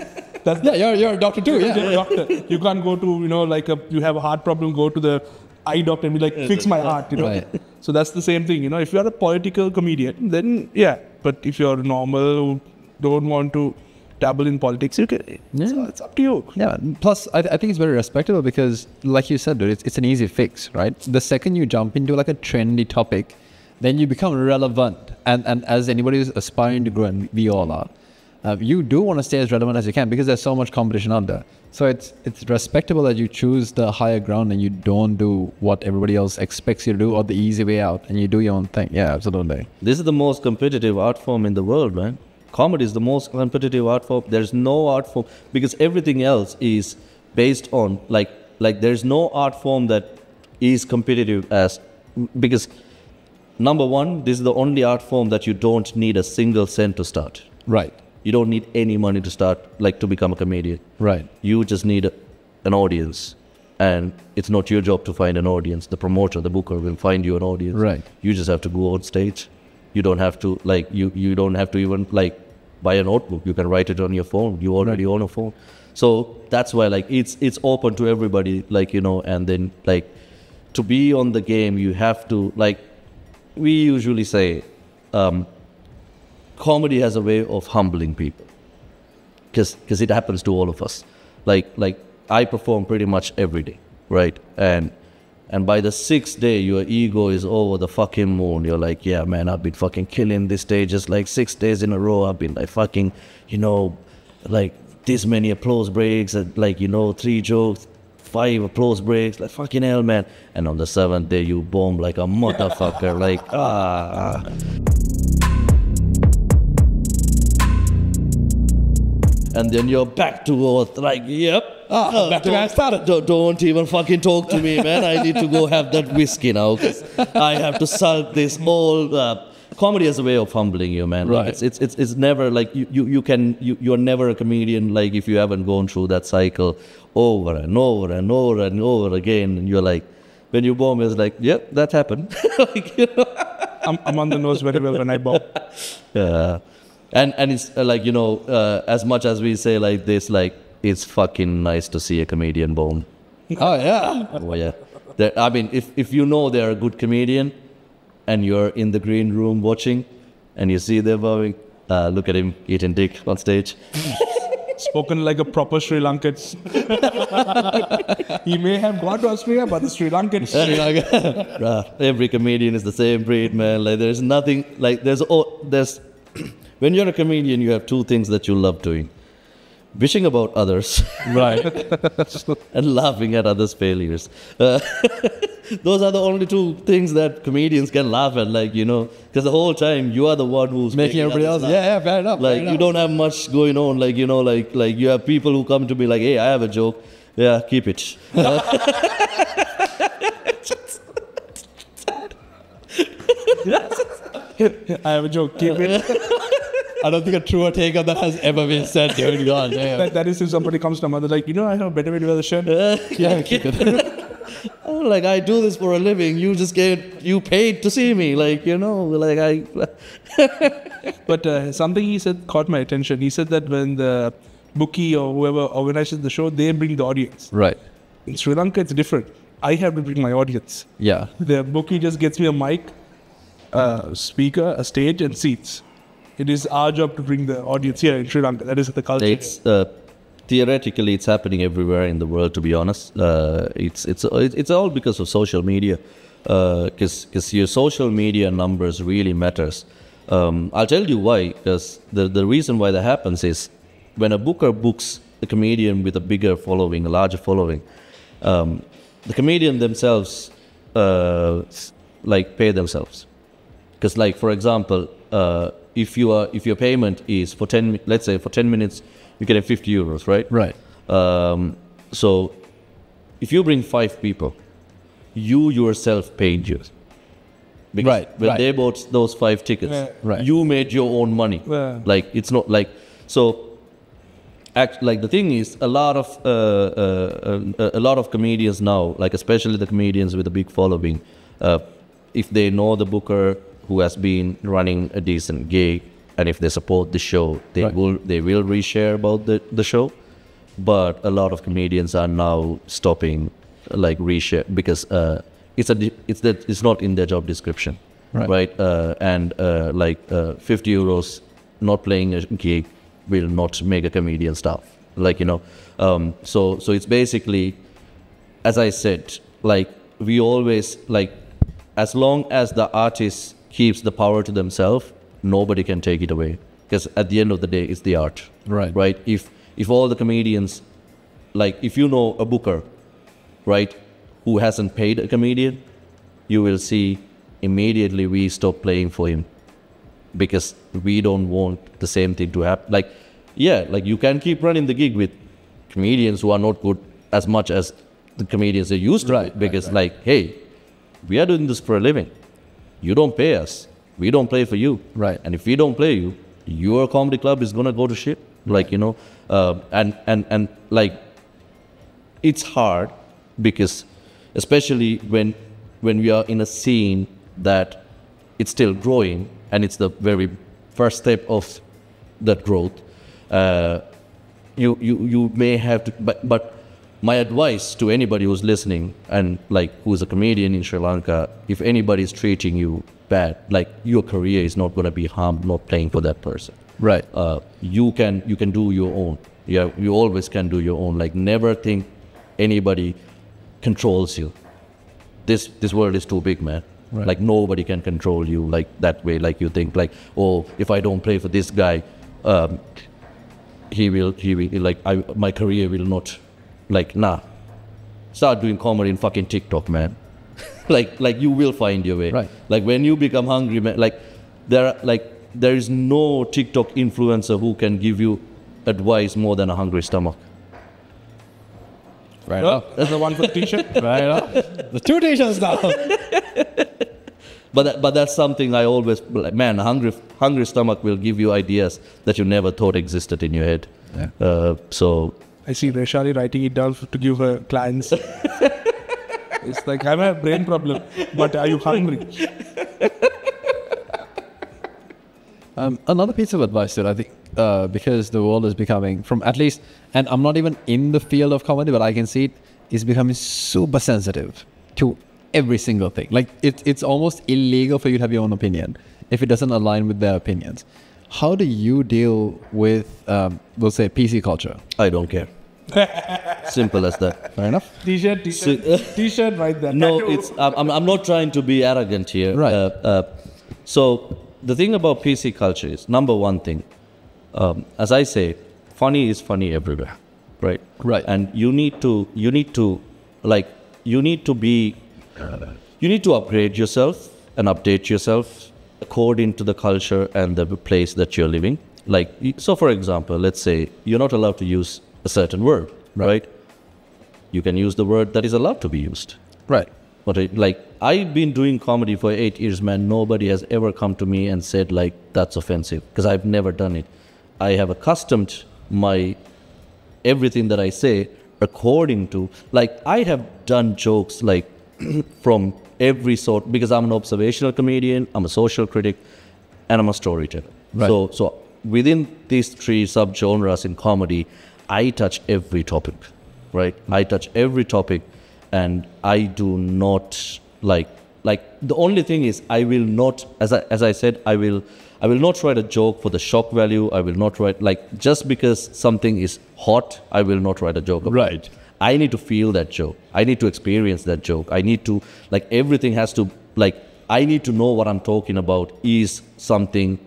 Speaker 4: You're a doctor too. Yeah.
Speaker 1: You're a doctor. You can't go to you have a heart problem, go to the eye doctor and be like, fix my heart.
Speaker 4: Right.
Speaker 1: So that's the same thing. If you're a political comedian, then yeah. But if you're normal, who don't want to dabble in politics, you can. So it's up to you.
Speaker 4: Yeah. Plus, I think it's very respectable because, like you said, dude, it's an easy fix, right? The second you jump into like a trendy topic, then you become relevant. And as anybody who's aspiring to grow, and we all are, you do want to stay as relevant as you can because there's so much competition out there. So it's respectable that you choose the higher ground and you don't do what everybody else expects you to do or the easy way out, and you do your own thing. Yeah, absolutely.
Speaker 2: This is the most competitive art form in the world, man. Comedy is the most competitive art form. There's no art form because everything else is based on like there's no art form that is competitive because number one, this is the only art form that you don't need a single cent to start.
Speaker 4: Right.
Speaker 2: You don't need any money to start, like to become a comedian.
Speaker 4: Right.
Speaker 2: You just need an audience, and it's not your job to find an audience. The promoter, the booker will find you an audience.
Speaker 4: Right.
Speaker 2: You just have to go on stage. You don't have to you don't have to even like buy a notebook. You can write it on your phone. You already own a phone. So that's why like it's open to everybody, like, and then like to be on the game, you have to, like we usually say, comedy has a way of humbling people because it happens to all of us. Like I perform pretty much every day, right? And And by the 6th day, your ego is over the fucking moon. You're like, yeah, man, I've been fucking killing this stages like 6 days in a row. I've been like fucking, you know, like this many applause breaks and like, you know, 3 jokes, 5 applause breaks, like fucking hell, man. And on the 7th day, you bomb like a motherfucker, like, And then you're back to earth, like, yep.
Speaker 4: Back to where I started.
Speaker 2: Don't even fucking talk to me, man. I need to go have that whiskey now, 'cause I have to sulk this whole comedy as a way of humbling you, man. Like,
Speaker 4: Right.
Speaker 2: it's never like you're never a comedian like if you haven't gone through that cycle over and over and over and over again, and you're like, when you bomb, it's like, yep, that happened. Like, you know?
Speaker 1: I'm on the nose very well when I bomb.
Speaker 2: Yeah. And it's like, you know, as much as we say like this, like, it's fucking nice to see a comedian bomb.
Speaker 4: Oh yeah.
Speaker 2: Oh, yeah. I mean, if you know they're a good comedian and you're in the green room watching and you see them bombing, look at him eating dick on stage.
Speaker 1: Spoken like a proper Sri Lankan. He may have gone to Australia, but the Sri Lankan.
Speaker 2: Every comedian is the same breed, man. Like, there's nothing, like, there's when you're a comedian, you have 2 things that you love doing. Wishing about others
Speaker 4: Right.
Speaker 2: and laughing at others' failures. Those are the only 2 things that comedians can laugh at, like, you know, because the whole time you are the one who's
Speaker 4: Making everybody else.
Speaker 2: others laugh.
Speaker 4: Yeah, fair enough.
Speaker 2: Like, you don't have much going on, like, you know, like you have people who come to me like, hey, I have a joke. Yeah, keep it.
Speaker 1: I have a joke. Keep it.
Speaker 4: I don't think a truer take on that has ever been said, dude. God damn.
Speaker 1: That is if somebody comes to my mother like, you know, I have a better way to wear the shirt.
Speaker 4: Yeah, keep it.
Speaker 2: I'm like, I do this for a living. You just you paid to see me. Like, you know, like
Speaker 1: But something he said caught my attention. He said that when the bookie or whoever organizes the show, they bring the audience.
Speaker 4: Right.
Speaker 1: In Sri Lanka, it's different. I have to bring my audience.
Speaker 4: Yeah.
Speaker 1: The bookie just gets me a mic, a speaker, a stage, and seats. It is our job to bring the audience here in Sri Lanka. That is the culture.
Speaker 2: It's theoretically it's happening everywhere in the world. To be honest, it's all because of social media. Because your social media numbers really matters. I'll tell you why. Because the reason why that happens is when a booker books a comedian with a bigger following, a larger following, the comedian themselves like pay themselves. Because, like, for example, if your payment is for 10, let's say for 10 minutes, you get 50 euros, right?
Speaker 4: Right.
Speaker 2: So if you bring 5 people, you yourself paid yours. Because
Speaker 4: Right,
Speaker 2: when
Speaker 4: right.
Speaker 2: they bought those 5 tickets,
Speaker 1: Yeah.
Speaker 4: Right.
Speaker 2: you made your own money.
Speaker 1: Yeah.
Speaker 2: Like, it's not like, so like the thing is, a lot of comedians now, like especially the comedians with a big following, if they know the booker who has been running a decent gig, and if they support the show, they
Speaker 4: Right.
Speaker 2: will reshare about the show. But a lot of comedians are now stopping like reshare because it's not in their job description,
Speaker 4: Right.
Speaker 2: And 50 euros not playing a gig will not make a comedian staff, like, you know. So it's basically, as I said, like, we always, like, as long as the artist keeps the power to themselves, nobody can take it away, because at the end of the day, it's the art.
Speaker 4: Right.
Speaker 2: If all the comedians, like, if you know a booker, right, who hasn't paid a comedian, you will see immediately we stop playing for him, because we don't want the same thing to happen. Like, yeah, like, you can keep running the gig with comedians who are not good as much as the comedians they used to,
Speaker 4: Right,
Speaker 2: because
Speaker 4: right.
Speaker 2: like, hey, we are doing this for a living. You don't pay us. We don't play for you.
Speaker 4: Right.
Speaker 2: And if we don't play you, your comedy club is gonna go to shit. Like, you know, and like, it's hard because, especially when we are in a scene that it's still growing and it's the very first step of that growth, you may have to, but my advice to anybody who's listening and like who's a comedian in Sri Lanka, if anybody is treating you bad, like, your career is not going to be harmed not playing for that person.
Speaker 4: Right.
Speaker 2: You can do your own. Yeah, you always can do your own. Like, never think anybody controls you. this world is too big, man.
Speaker 4: Right.
Speaker 2: Like nobody can control you like that way. Like you think like, oh, if I don't play for this guy, he will like my career will not, like, nah. Start doing comedy in fucking TikTok, man. like you will find your way.
Speaker 4: Right.
Speaker 2: Like when you become hungry, man, there is no TikTok influencer who can give you advice more than a hungry stomach.
Speaker 4: Right.
Speaker 1: Oh, that's the one for t-shirt.
Speaker 4: Right. The 2 t-shirts now.
Speaker 2: But that's something I always, like, man, a hungry stomach will give you ideas that you never thought existed in your head.
Speaker 4: Yeah.
Speaker 2: So
Speaker 1: I see Reshali writing it down to give her clients. It's like, I have a brain problem, but are you hungry?
Speaker 4: Another piece of advice that I think, because the world is becoming, from at least, and I'm not even in the field of comedy, but I can see it is becoming super sensitive to every single thing. Like it's almost illegal for you to have your own opinion if it doesn't align with their opinions. How do you deal with, we'll say, PC culture?
Speaker 2: I don't care. Simple as that.
Speaker 4: Fair enough.
Speaker 1: T-shirt, t-shirt right there.
Speaker 2: No,
Speaker 1: Tattoo.
Speaker 2: it's I'm not trying to be arrogant here.
Speaker 4: Right.
Speaker 2: So the thing about PC culture is, number one thing, as I say, funny is funny everywhere, right?
Speaker 4: Right.
Speaker 2: And you need to upgrade yourself and update yourself according to the culture and the place that you're living. Like, so for example, let's say you're not allowed to use a certain word, right? You can use the word that is allowed to be used.
Speaker 4: Right.
Speaker 2: But I've been doing comedy for 8 years, man. Nobody has ever come to me and said like, that's offensive, because I've never done it. I have accustomed my everything that I say according to, like, I have done jokes like from every sort, because I'm an observational comedian, I'm a social critic, and I'm a storyteller.
Speaker 4: Right.
Speaker 2: So within these 3 subgenres in comedy, I touch every topic, right? I touch every topic, and I do not like the only thing is, I will not, as I said, I will not write a joke for the shock value. I will not write, like, just because something is hot, I will not write a joke about
Speaker 4: Right.
Speaker 2: it. I need to feel that joke. I need to experience that joke. I need to, like, everything has to, like, I need to know what I'm talking about is something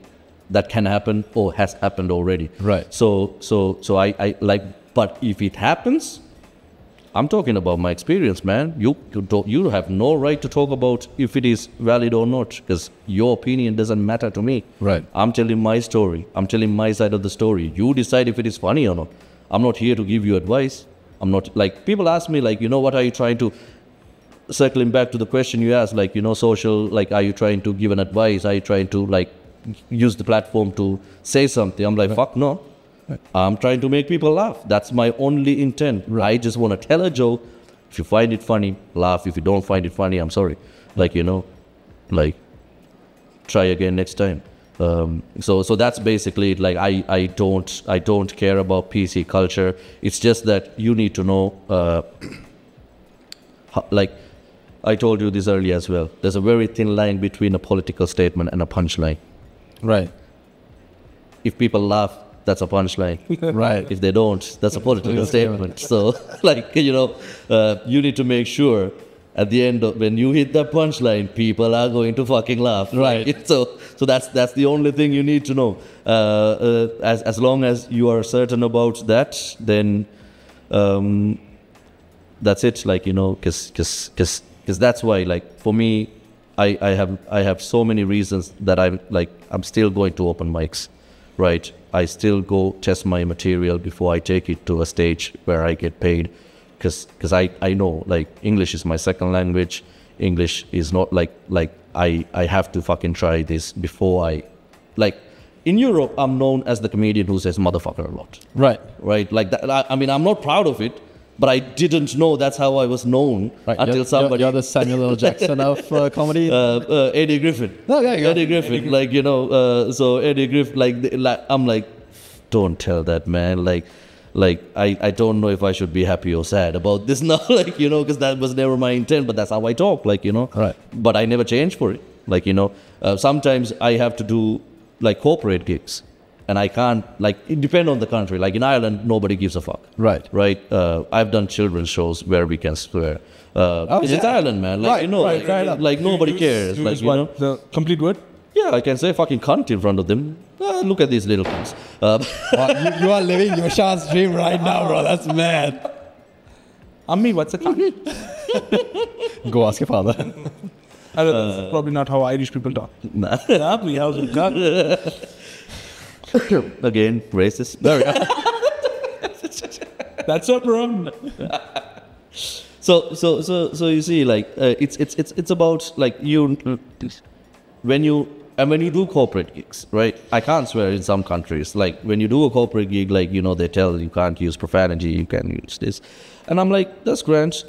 Speaker 2: that can happen or has happened already.
Speaker 4: Right.
Speaker 2: So I like, but if it happens, I'm talking about my experience, man. You have no right to talk about if it is valid or not, because your opinion doesn't matter to me.
Speaker 4: Right.
Speaker 2: I'm telling my story. I'm telling my side of the story. You decide if it is funny or not. I'm not here to give you advice. I'm not, like, people ask me, like, what are you trying to, circling back to the question you asked, like, social, like, are you trying to give an advice? Are you trying to, like, use the platform to say something? I'm like, fuck no.
Speaker 4: Right.
Speaker 2: I'm trying to make people laugh. That's my only intent.
Speaker 4: Right.
Speaker 2: I just want to tell a joke. If you find it funny, laugh. If you don't find it funny, I'm sorry. Like, like, try again next time. So that's basically it. Like, I don't care about PC culture. It's just that you need to know, like, I told you this earlier as well. There's a very thin line between a political statement and a punchline.
Speaker 4: Right.
Speaker 2: If people laugh, that's a punchline.
Speaker 4: Right.
Speaker 2: If they don't, that's a political statement. So, like, you need to make sure at the end of, when you hit that punchline, people are going to fucking laugh.
Speaker 4: Right.
Speaker 2: So that's the only thing you need to know. As long as you are certain about that, then that's it. Like, because that's why, like, for me, I have so many reasons that I'm still going to open mics, right? I still go test my material before I take it to a stage where I get paid, because I know, like, English is my second language. English is not like I have to fucking try this before I, like, in Europe, I'm known as the comedian who says motherfucker a lot.
Speaker 4: Right.
Speaker 2: Right? Like that. I mean, I'm not proud of it, but I didn't know that's how I was known
Speaker 4: Right.
Speaker 2: until somebody.
Speaker 4: You're the Samuel L. Jackson of comedy.
Speaker 2: Eddie Griffin.
Speaker 4: No, yeah, yeah.
Speaker 2: Eddie Griffin. Like, so Eddie Griffin, like, I'm like, don't tell that, man. Like I don't know if I should be happy or sad about this now, like, because that was never my intent, but that's how I talk, like,
Speaker 4: Right.
Speaker 2: But I never changed for it. Like, sometimes I have to do, like, corporate gigs. and I can't, like, it depends on the country. Like in Ireland, nobody gives a fuck.
Speaker 4: Right.
Speaker 2: Right. I've done children's shows where we can swear. It's Ireland, man. Like,
Speaker 4: Right,
Speaker 2: you know,
Speaker 4: right, fair enough.
Speaker 2: like nobody cares. Like,
Speaker 1: Use
Speaker 2: you
Speaker 1: what?
Speaker 2: know,
Speaker 1: The complete word?
Speaker 2: yeah, I can say fucking cunt in front of them. Look at these little cunts.
Speaker 4: Wow, you are living your chance dream right now, bro. That's mad.
Speaker 1: Ammi, what's a cunt?
Speaker 4: Go ask your father.
Speaker 1: I don't know, that's probably not how Irish people talk.
Speaker 2: Nah.
Speaker 1: Ammi, how's it cunt?
Speaker 2: Again, racist. There we go.
Speaker 1: That's a problem.
Speaker 2: So you see, like it's about like when you do corporate gigs, right? I can't swear in some countries. Like when you do a corporate gig, like you know they tell you can't use profanity, you can use this, and I'm like that's grand,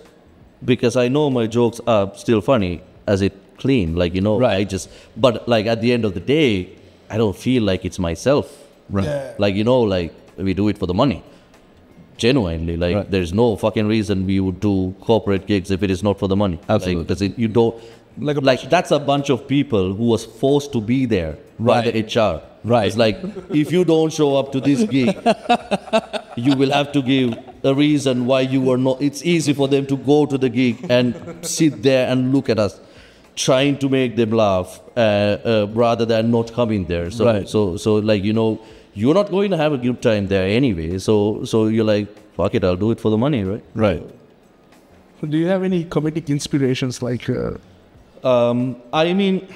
Speaker 2: because I know my jokes are still funny as it clean, like you know.
Speaker 4: Right.
Speaker 2: But like at the end of the day, I don't feel like it's myself.
Speaker 4: Right.
Speaker 1: Yeah.
Speaker 2: Like you know, like we do it for the money. Genuinely, like
Speaker 4: Right.
Speaker 2: there's no fucking reason we would do corporate gigs if it is not for the money.
Speaker 4: Absolutely.
Speaker 2: Like, 'cause you don't like that's a bunch of people who was forced to be there by the HR.
Speaker 4: Right.
Speaker 2: It's like if you don't show up to this gig, you will have to give a reason why you were not. It's easy for them to go to the gig and sit there and look at us, trying to make them laugh rather than not coming there. So
Speaker 4: Right.
Speaker 2: so like you know. You're not going to have a good time there anyway, so you're like, fuck it, I'll do it for the money, right?
Speaker 4: Right.
Speaker 1: Do you have any comedic inspirations like...
Speaker 2: I mean,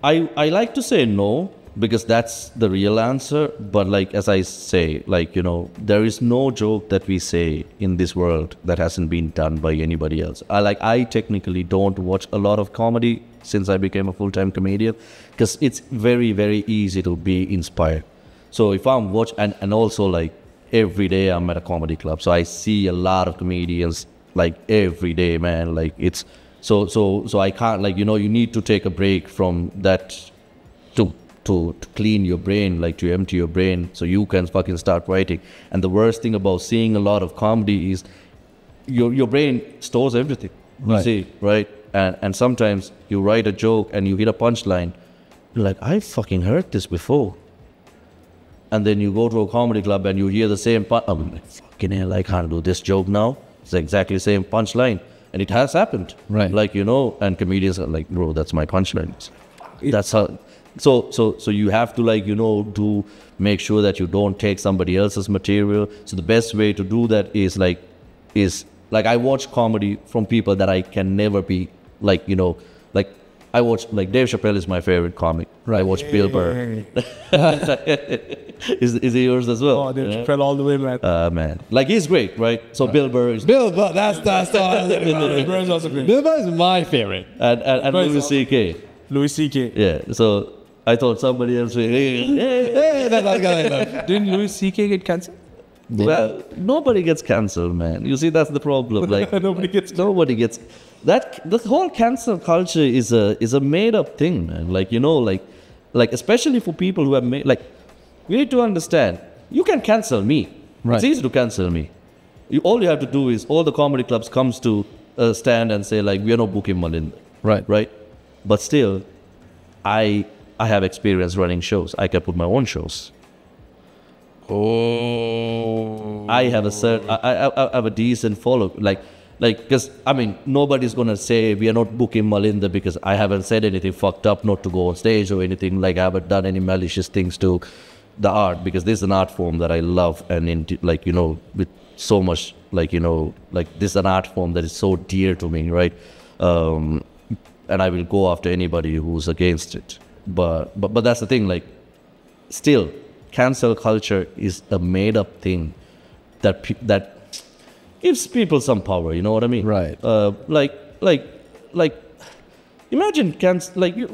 Speaker 2: I like to say no, because that's the real answer, but like, as I say, like, you know, there is no joke that we say in this world that hasn't been done by anybody else. I technically don't watch a lot of comedy since I became a full-time comedian, because it's very, very easy to be inspired. So if I'm and also like every day I'm at a comedy club, so I see a lot of comedians like every day, man. Like it's so I can't, like, you know, you need to take a break from that to clean your brain, like to empty your brain, so you can fucking start writing. And the worst thing about seeing a lot of comedy is your brain stores everything. You
Speaker 4: Right.
Speaker 2: see, right? And sometimes you write a joke and you hit a punchline, you're like, I fucking heard this before. And then you go to a comedy club and you hear the same I'm like, fucking hell, I can't do this joke now. It's exactly the same punchline. And it has happened.
Speaker 4: Right.
Speaker 2: Like, you know, and comedians are like, bro, that's my punchline. That's how. So you have to, like, you know, make sure that you don't take somebody else's material. So the best way to do that is like I watch comedy from people that I can never be, like, you know, like I watch, like, Dave Chappelle is my favorite comic.
Speaker 4: Right.
Speaker 2: I watch Bill Burr. Is he yours as well?
Speaker 1: Oh, they
Speaker 2: Yeah.
Speaker 1: fell all the way, man.
Speaker 2: Man, like, he's great, right? So Bill Burr is
Speaker 4: Bill Burr, that's all.
Speaker 1: Bro is also great.
Speaker 4: Bill Burr is my favorite.
Speaker 2: and
Speaker 1: Right,
Speaker 2: Louis
Speaker 1: so-
Speaker 2: C.K.
Speaker 1: Louis C.K.
Speaker 2: Yeah. So I thought somebody else would,
Speaker 4: Hey, that's not gonna
Speaker 1: Didn't Louis C.K. get cancelled?
Speaker 2: well, nobody gets cancelled, man. You see, that's the problem. Like,
Speaker 1: Nobody gets...
Speaker 2: nobody gets that. The whole cancel culture is a made up thing, man. Like, you know, like especially for people who have made, like, you need to understand, you can cancel me.
Speaker 4: Right.
Speaker 2: It's easy to cancel me. All you have to do is all the comedy clubs comes to a stand and say, like, we are not booking Malinda.
Speaker 4: Right.
Speaker 2: Right. But still, I have experience running shows. I can put my own shows.
Speaker 4: Oh.
Speaker 2: I have I have a decent follow, like, because I mean, nobody's gonna say we are not booking Malinda because I haven't said anything fucked up, not to go on stage or anything. Like, I haven't done any malicious things to the art, because this is an art form that I love, and like, you know, with so much, like, you know, like, this is an art form that is so dear to me, right? And I will go after anybody who's against it. But that's the thing, like, still, cancel culture is a made up thing that gives people some power. You know what I mean?
Speaker 4: Right.
Speaker 2: Like, imagine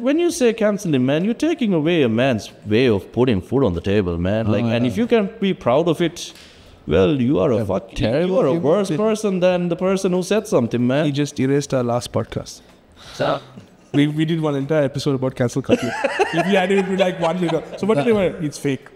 Speaker 2: when you say canceling, man, you're taking away a man's way of putting food on the table, man. Like, and if you can be proud of it, well, you are a fucking
Speaker 4: terrible
Speaker 2: you are a
Speaker 4: human
Speaker 2: worse
Speaker 4: being.
Speaker 2: person than the person who said something, man.
Speaker 1: He just erased our last podcast. We did one entire episode about cancel culture. If you had it, it would be like 1 minute. So what do they want? It's fake.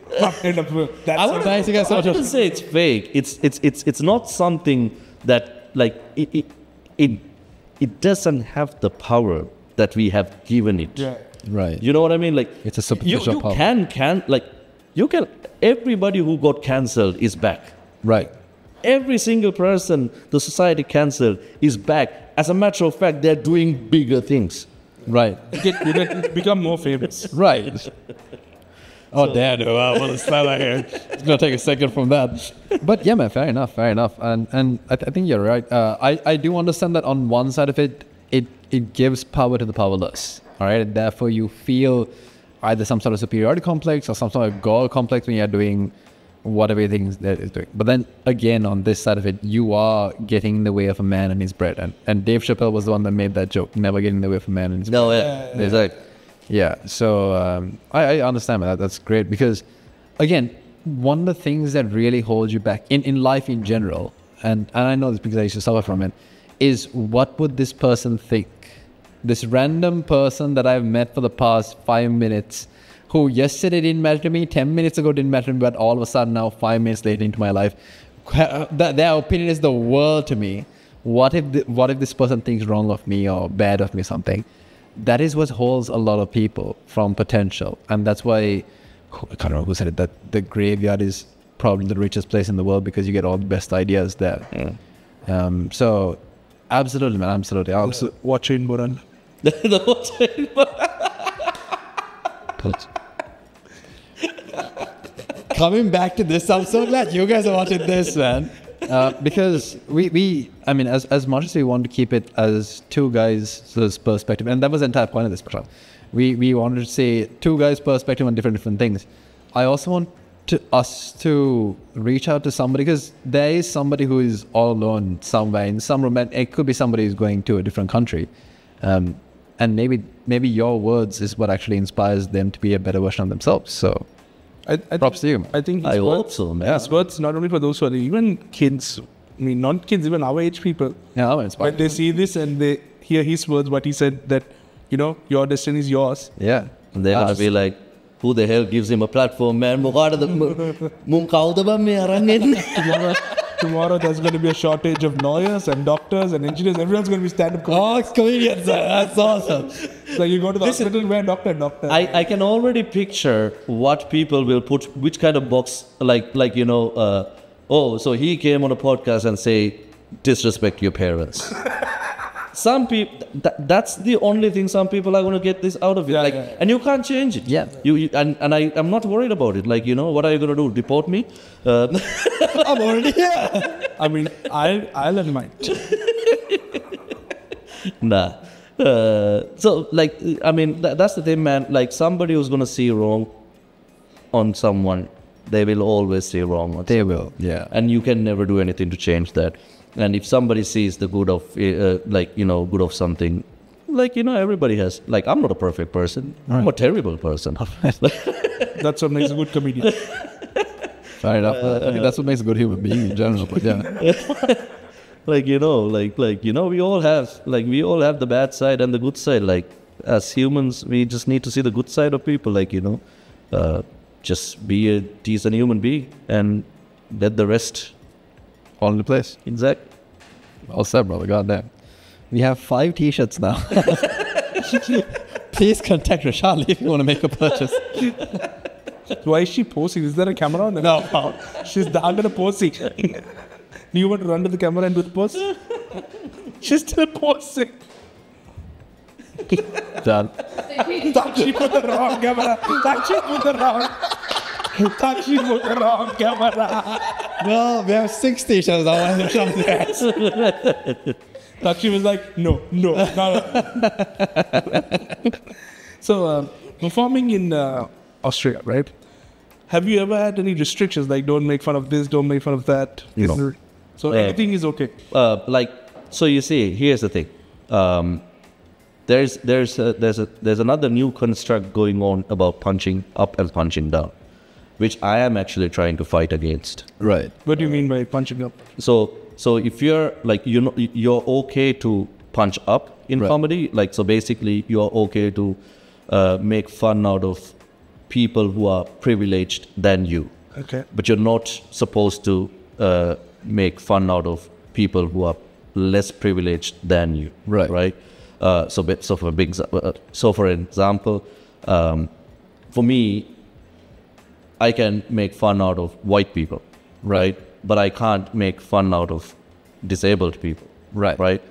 Speaker 1: End of that's
Speaker 2: I wouldn't,
Speaker 4: Nice, you guys
Speaker 2: I
Speaker 4: watch
Speaker 2: wouldn't
Speaker 4: it.
Speaker 2: say it's fake. It's not something that, like, it doesn't have the power that we have given it.
Speaker 1: Yeah.
Speaker 4: Right.
Speaker 2: You know what I mean? Like,
Speaker 4: It's a superficial
Speaker 2: you
Speaker 4: power.
Speaker 2: can like, everybody who got cancelled is back.
Speaker 4: Right.
Speaker 2: Every single person the society cancelled is back. As a matter of fact, they're doing bigger things.
Speaker 4: Right.
Speaker 1: You get become more famous.
Speaker 4: Right. Oh, damn. Well, it's not like it's going to take a second from that. But yeah, man, fair enough. And I think you're right. I do understand that on one side of it, it gives power to the powerless. All right. And therefore, you feel either some sort of superiority complex or some sort of goal complex when you're doing whatever you think that is doing. But then again, on this side of it, you are getting in the way of a man and his bread. And Dave Chappelle was the one that made that joke, never getting in the way of a man and his bread.
Speaker 2: No, yeah. Exactly.
Speaker 4: Yeah, so I understand that. That's great because, again, one of the things that really holds you back in life in general, and I know this because I used to suffer from it, is what would this person think? This random person that I've met for the past 5 minutes, who yesterday didn't matter to me, 10 minutes ago didn't matter to me, but all of a sudden now 5 minutes later into my life, their opinion is the world to me. What if this person thinks wrong of me or bad of me or something? That is what holds a lot of people from potential. And that's why, I can't remember who said it, that the graveyard is probably the richest place in the world because you get all the best ideas there.
Speaker 2: Yeah.
Speaker 4: So, absolutely, man, absolutely.
Speaker 1: Watch in Buran.
Speaker 4: Coming back to this, I'm so glad you guys are watching this, man. Because I mean, as much as we want to keep it as two guys' perspective, and that was the entire point of this program, we wanted to say two guys' perspective on different things. I also want us to reach out to somebody because there is somebody who is all alone somewhere in some room, and it could be somebody who's going to a different country, and maybe your words is what actually inspires them to be a better version of themselves. So. Props to you.
Speaker 1: I think
Speaker 2: I hope so, man.
Speaker 1: His words not only for those who are even kids, I mean, not kids, even our age people.
Speaker 4: Yeah, I'm inspired.
Speaker 1: When they see this and they hear his words, what he said, that, your destiny is yours.
Speaker 4: Yeah.
Speaker 2: And they're going to be like, who the hell gives him a platform, man?
Speaker 1: Tomorrow there's going to be a shortage of lawyers and doctors and engineers. Everyone's going to be stand-up comedians.
Speaker 4: Oh, comedians. That's awesome.
Speaker 1: So you go to the hospital, where doctor.
Speaker 2: I can already picture what people will put, which kind of box, so he came on a podcast and say, disrespect your parents. Some people, that's the only thing some people are going to get this out of it. And you can't change it.
Speaker 4: Yeah.
Speaker 2: I'm not worried about it. What are you going to do? Deport me?
Speaker 4: I'm already here.
Speaker 1: I mean, I'll admit.
Speaker 2: Nah. That's the thing, man. Somebody who's going to see wrong on someone, they will always see wrong on
Speaker 4: They
Speaker 2: someone.
Speaker 4: will, yeah.
Speaker 2: And you can never do anything to change that. And if somebody sees the good of, good of something, everybody has. I'm not a perfect person. I'm a terrible person.
Speaker 1: That's what makes a good comedian.
Speaker 4: Fair enough. I mean, that's what makes a good human being in general. But yeah.
Speaker 2: We all have the bad side and the good side. As humans, we just need to see the good side of people. Just be a decent human being and let the rest.
Speaker 4: All in the place.
Speaker 2: Exactly.
Speaker 4: All set, brother. Goddamn. We have 5 t-shirts now. Please contact Rashali if you want to make a purchase.
Speaker 1: Why is she posing? Is there a camera on? No. She's not going to posing. Do you want to run to the camera and do the pose? She's still posing.
Speaker 4: Done.
Speaker 1: She put the wrong camera. She put the wrong camera.
Speaker 4: No, we have 6 t-shirts now.
Speaker 1: Takshi was like, no. So, performing in Australia, right? Have you ever had any restrictions like don't make fun of this, don't make fun of that?
Speaker 2: No.
Speaker 1: So everything is okay.
Speaker 2: So you see, here's the thing. There's another new construct going on about punching up and punching down, which I am actually trying to fight against.
Speaker 4: Right.
Speaker 1: What do you mean by punching up?
Speaker 2: So if you're you're okay to punch up in comedy, so basically you're okay to make fun out of people who are privileged than you.
Speaker 1: Okay.
Speaker 2: But you're not supposed to make fun out of people who are less privileged than you.
Speaker 4: Right.
Speaker 2: Right. For example, for me, I can make fun out of white people, right? But I can't make fun out of disabled people, right?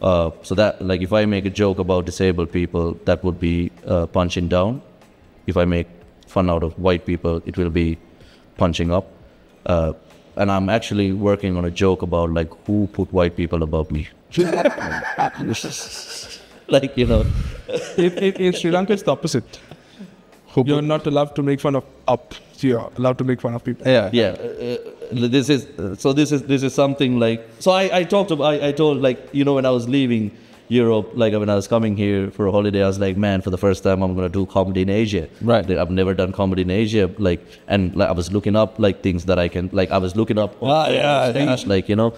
Speaker 2: So that, like, if I make a joke about disabled people, that would be punching down. If I make fun out of white people, it will be punching up. And I'm actually working on a joke about, like, who put white people above me. Like, you know.
Speaker 1: In Sri Lanka, it's the opposite. You're not allowed to make fun of up. You're allowed to make fun of people.
Speaker 4: Yeah.
Speaker 2: This is something like, so I told, like, you know, when I was leaving Europe, like when I was coming here for a holiday, I was like, man, for the first time I'm going to do comedy in Asia.
Speaker 4: Right.
Speaker 2: I've never done comedy in Asia. Like, and like, I was looking up like things that I can, like I was looking up on stage, like, you know,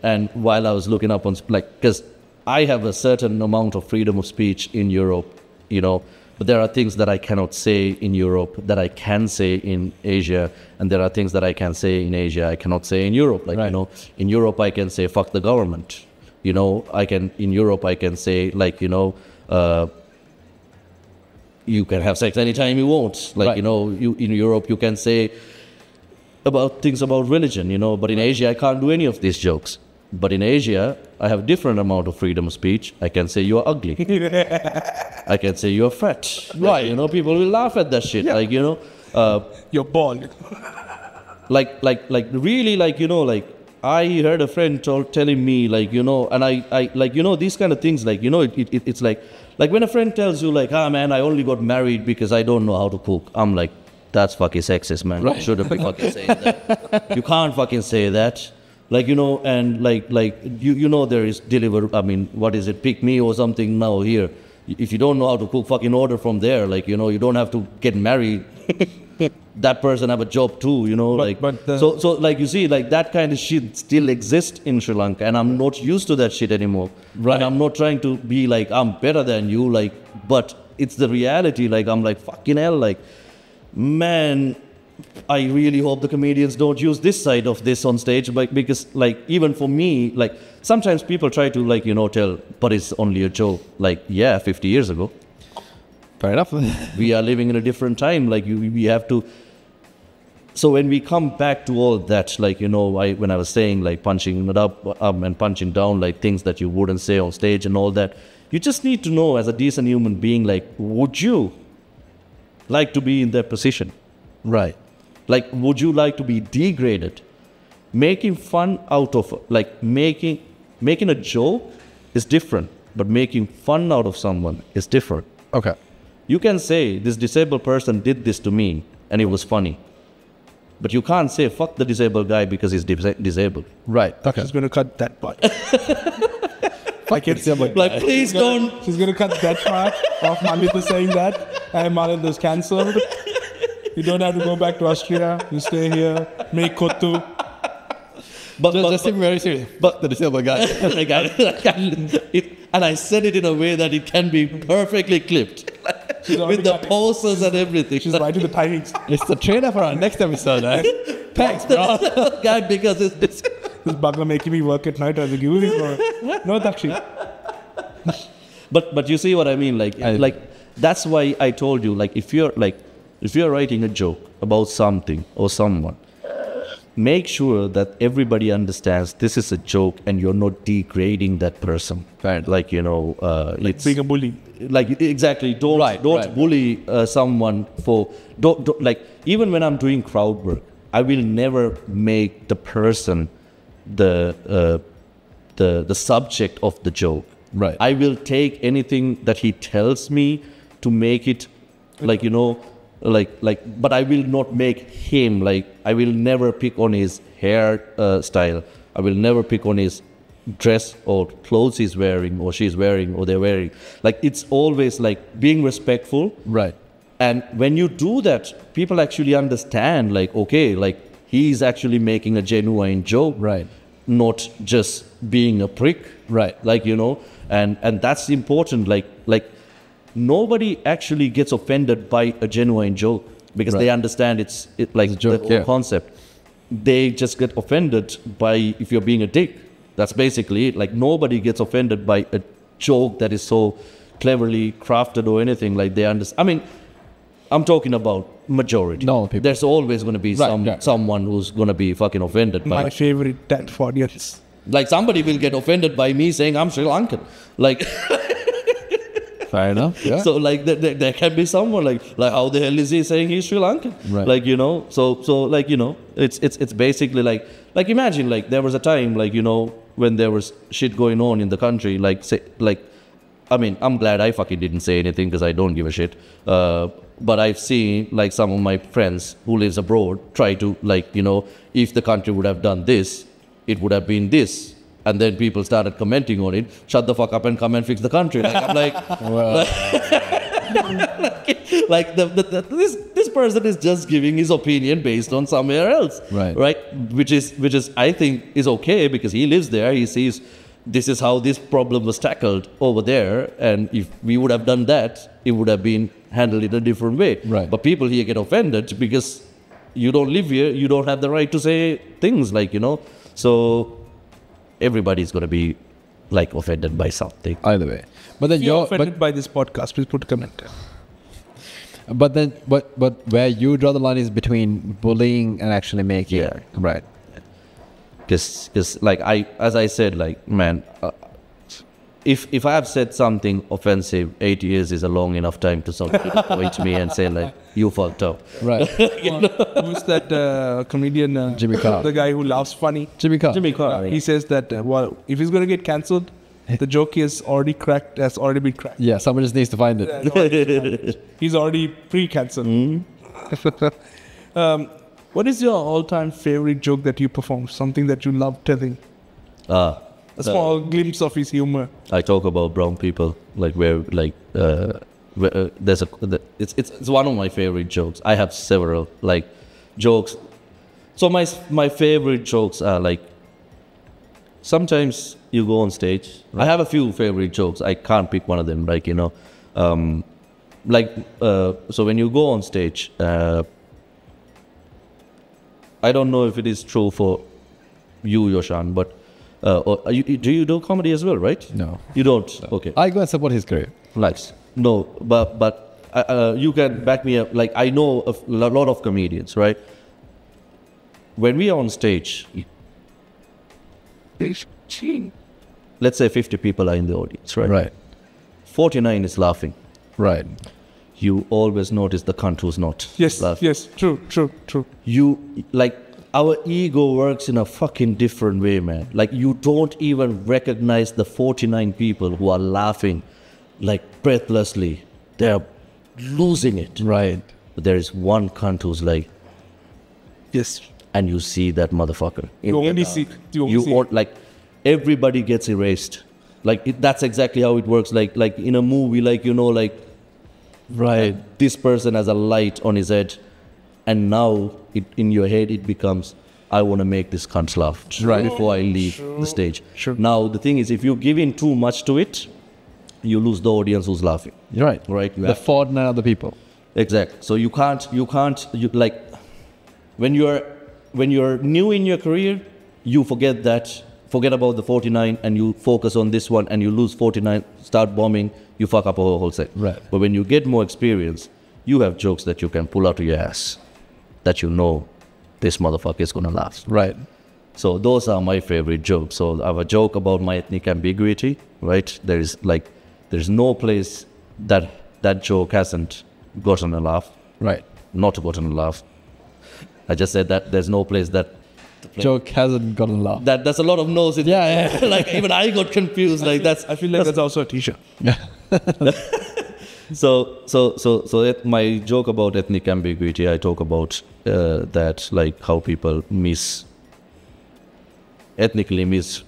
Speaker 2: and while I was looking up on, like, because I have a certain amount of freedom of speech in Europe, you know, but there are things that I cannot say in Europe that I can say in Asia, and there are things that I can say in Asia I cannot say in Europe. Like, you know, in Europe I can say fuck the government. You know, in Europe I can say, like, you know, you can have sex anytime you want. Like, you know, in Europe you can say about things about religion, you know, but in Asia I can't do any of these jokes. But in Asia, I have different amount of freedom of speech. I can say you're ugly. I can say you're fat. Right. You know, people will laugh at that shit. Like, you know,
Speaker 1: You're bald.
Speaker 2: like really, like, you know, like I heard a friend telling me, like, you know, and I like, you know, these kind of things, like, you know, it's like when a friend tells you, like, ah, man, I only got married because I don't know how to cook. I'm like, that's fucking sexist, man. Right. Shouldn't be fucking saying that. You can't fucking say that. Like, you know, and like you know, there is I mean, what is it, Pick Me or something now here. If you don't know how to cook, fucking order from there. Like, you know, you don't have to get married. That person have a job too, you know. So like, you see, like, that kind of shit still exists in Sri Lanka, and I'm not used to that shit anymore. Right. And I'm not trying to be like, I'm better than you, like, but it's the reality. Like, I'm like, fucking hell, like, man, I really hope the comedians don't use this side of this on stage, because, like, even for me, like, sometimes people try to, like, you know, tell, but it's only a joke. Like, yeah, 50 years ago.
Speaker 4: Fair enough.
Speaker 2: We are living in a different time. Like, we have to. So when we come back to all that, like, you know, when I was saying, like, punching it up and punching down, like, things that you wouldn't say on stage and all that, you just need to know, as a decent human being, like, would you like to be in that position?
Speaker 4: Right.
Speaker 2: Like, would you like to be degraded? Making fun out of, like, making a joke is different, but making fun out of someone is different.
Speaker 4: Okay.
Speaker 2: You can say, this disabled person did this to me, and it was funny. But you can't say, fuck the disabled guy because he's disabled.
Speaker 4: Right. Okay.
Speaker 1: She's going to cut that part. I can say,
Speaker 2: like, please don't.
Speaker 1: She's going to cut that part of Malinda saying that. And Malinda's cancelled. You don't have to go back to Austria. You stay here. Make kotu.
Speaker 2: But
Speaker 4: Just seem very serious. But the disabled guy.
Speaker 2: And I said it in a way that it can be perfectly clipped. With the poses and everything.
Speaker 1: She's writing the timings.
Speaker 4: It's the trailer for our next episode, eh? Thanks, bro.
Speaker 2: Guy, because it's this.
Speaker 1: This bugger making me work at night. I was like, you no, Dakshi.
Speaker 2: But you see what I mean? Like that's why I told you, like, if you're writing a joke about something or someone, make sure that everybody understands this is a joke and you're not degrading that person.
Speaker 4: Right.
Speaker 2: Like, you know, it's
Speaker 1: Being a bully.
Speaker 2: like, exactly. Don't bully someone for don't like, even when I'm doing crowd work, I will never make the person the subject of the joke.
Speaker 4: Right.
Speaker 2: I will take anything that he tells me to make it, like, you know, like, but I will not make him, like, I will never pick on his hair style. I will never pick on his dress or clothes he's wearing or she's wearing or they're wearing. Like, it's always like being respectful.
Speaker 4: Right.
Speaker 2: And when you do that, people actually understand, like, okay, like, he's actually making a genuine joke.
Speaker 4: Right.
Speaker 2: Not just being a prick.
Speaker 4: Right.
Speaker 2: Like, you know, and that's important. Like nobody actually gets offended by a genuine joke because they understand it's like
Speaker 4: joke,
Speaker 2: the whole concept. They just get offended by if you're being a dick. That's basically it. Like, nobody gets offended by a joke that is so cleverly crafted or anything. Like, they understand. I mean, I'm talking about majority.
Speaker 4: No, people.
Speaker 2: There's always going to be
Speaker 4: Right.
Speaker 2: someone who's going to be fucking offended by
Speaker 1: My favorite dead audience.
Speaker 2: like somebody will get offended by me saying I'm Sri Lankan. Like
Speaker 4: Fair enough. Yeah.
Speaker 2: so like there can be someone like how the hell is he saying he's Sri Lankan?
Speaker 4: Right.
Speaker 2: Like, you know, so like, you know, it's basically like imagine like there was a time like, you know, when there was shit going on in the country, like say like I mean, I'm glad I fucking didn't say anything because I don't give a shit. But I've seen like some of my friends who lives abroad try to like, you know, if the country would have done this, it would have been this. And then people started commenting on it. Shut the fuck up and come and fix the country. Like, I'm like, like this person is just giving his opinion based on somewhere else,
Speaker 4: Right.
Speaker 2: Which is I think is okay because he lives there. He sees this is how this problem was tackled over there, and if we would have done that, it would have been handled in a different way.
Speaker 4: Right.
Speaker 2: But people here get offended because you don't live here, you don't have the right to say things like, you know. So everybody's gonna be like offended by something.
Speaker 4: Either way. But then
Speaker 1: If you're
Speaker 4: you're
Speaker 1: offended by this podcast, please put a comment.
Speaker 4: but then but where you draw the line is between bullying and actually making.
Speaker 2: Yeah.
Speaker 4: Right.
Speaker 2: Because like as I said, like, man, if I have said something offensive, 8 years is a long enough time to somebody point to me and say like, you fucked up.
Speaker 4: Right.
Speaker 1: Who's that comedian?
Speaker 4: Jimmy Carr.
Speaker 1: The guy who laughs funny.
Speaker 4: Jimmy Carr.
Speaker 2: Jimmy Carr.
Speaker 1: He says that well, if he's going to get cancelled, the joke is already cracked, has already been cracked.
Speaker 4: Yeah, someone just needs to find it.
Speaker 1: He's already pre-cancelled. What is your all-time favorite joke that you perform? Something that you love telling? A small glimpse of his humor.
Speaker 2: I talk about brown people, like where there's it's one of my favorite jokes. I have several like jokes. So my favorite jokes are like sometimes you go on stage. I have a few favorite jokes. I can't pick one of them. Like, you know, so when you go on stage, I don't know if it is true for you, Yoshan, but do you do comedy as well, right?
Speaker 4: No.
Speaker 2: You don't? Okay.
Speaker 4: I go and support his career.
Speaker 2: Nice. No, but you can back me up. Like, I know a lot of comedians, right? When we are on stage, let's say 50 people are in the audience, right?
Speaker 4: Right.
Speaker 2: 49 is laughing.
Speaker 4: Right.
Speaker 2: You always notice the cunt who's not
Speaker 1: Yes,
Speaker 2: laughing.
Speaker 1: yes, true.
Speaker 2: You, like, our ego works in a fucking different way, man. Like, you don't even recognize the 49 people who are laughing, like, breathlessly. They're losing it.
Speaker 4: Right.
Speaker 2: But there is one cunt who's like,
Speaker 1: Yes.
Speaker 2: and you see that motherfucker.
Speaker 1: You only see.
Speaker 2: Like, everybody gets erased. Like, that's exactly how it works. Like in a movie, like, you know, like,
Speaker 4: Right.
Speaker 2: this person has a light on his head, and now in your head it becomes, I want to make this cunt laugh
Speaker 4: Right.
Speaker 2: before I leave the stage.
Speaker 1: True.
Speaker 2: Now the thing is, if you give in too much to it, you lose the audience who's laughing.
Speaker 4: You're right.
Speaker 2: Right. You
Speaker 4: The 49 other people.
Speaker 2: Exactly. So you can't like when you're new in your career, you forget about the 49 and you focus on this one, and you lose 49, start bombing, you fuck up a whole set.
Speaker 4: Right.
Speaker 2: But when you get more experience, you have jokes that you can pull out of your ass that you know this motherfucker is gonna laugh.
Speaker 4: Right.
Speaker 2: So those are my favorite jokes. So I have a joke about my ethnic ambiguity, right? There's no place that joke hasn't gotten a laugh,
Speaker 4: Right.
Speaker 2: not gotten a laugh. I just said that there's no place that
Speaker 4: Joke hasn't gotten a laugh.
Speaker 2: that's a lot of no's.
Speaker 4: Yeah.
Speaker 2: Like, even I got confused. Like,
Speaker 1: I feel like that's also a t-shirt.
Speaker 2: So my joke about ethnic ambiguity, I talk about that, like, how people ethnically misjudge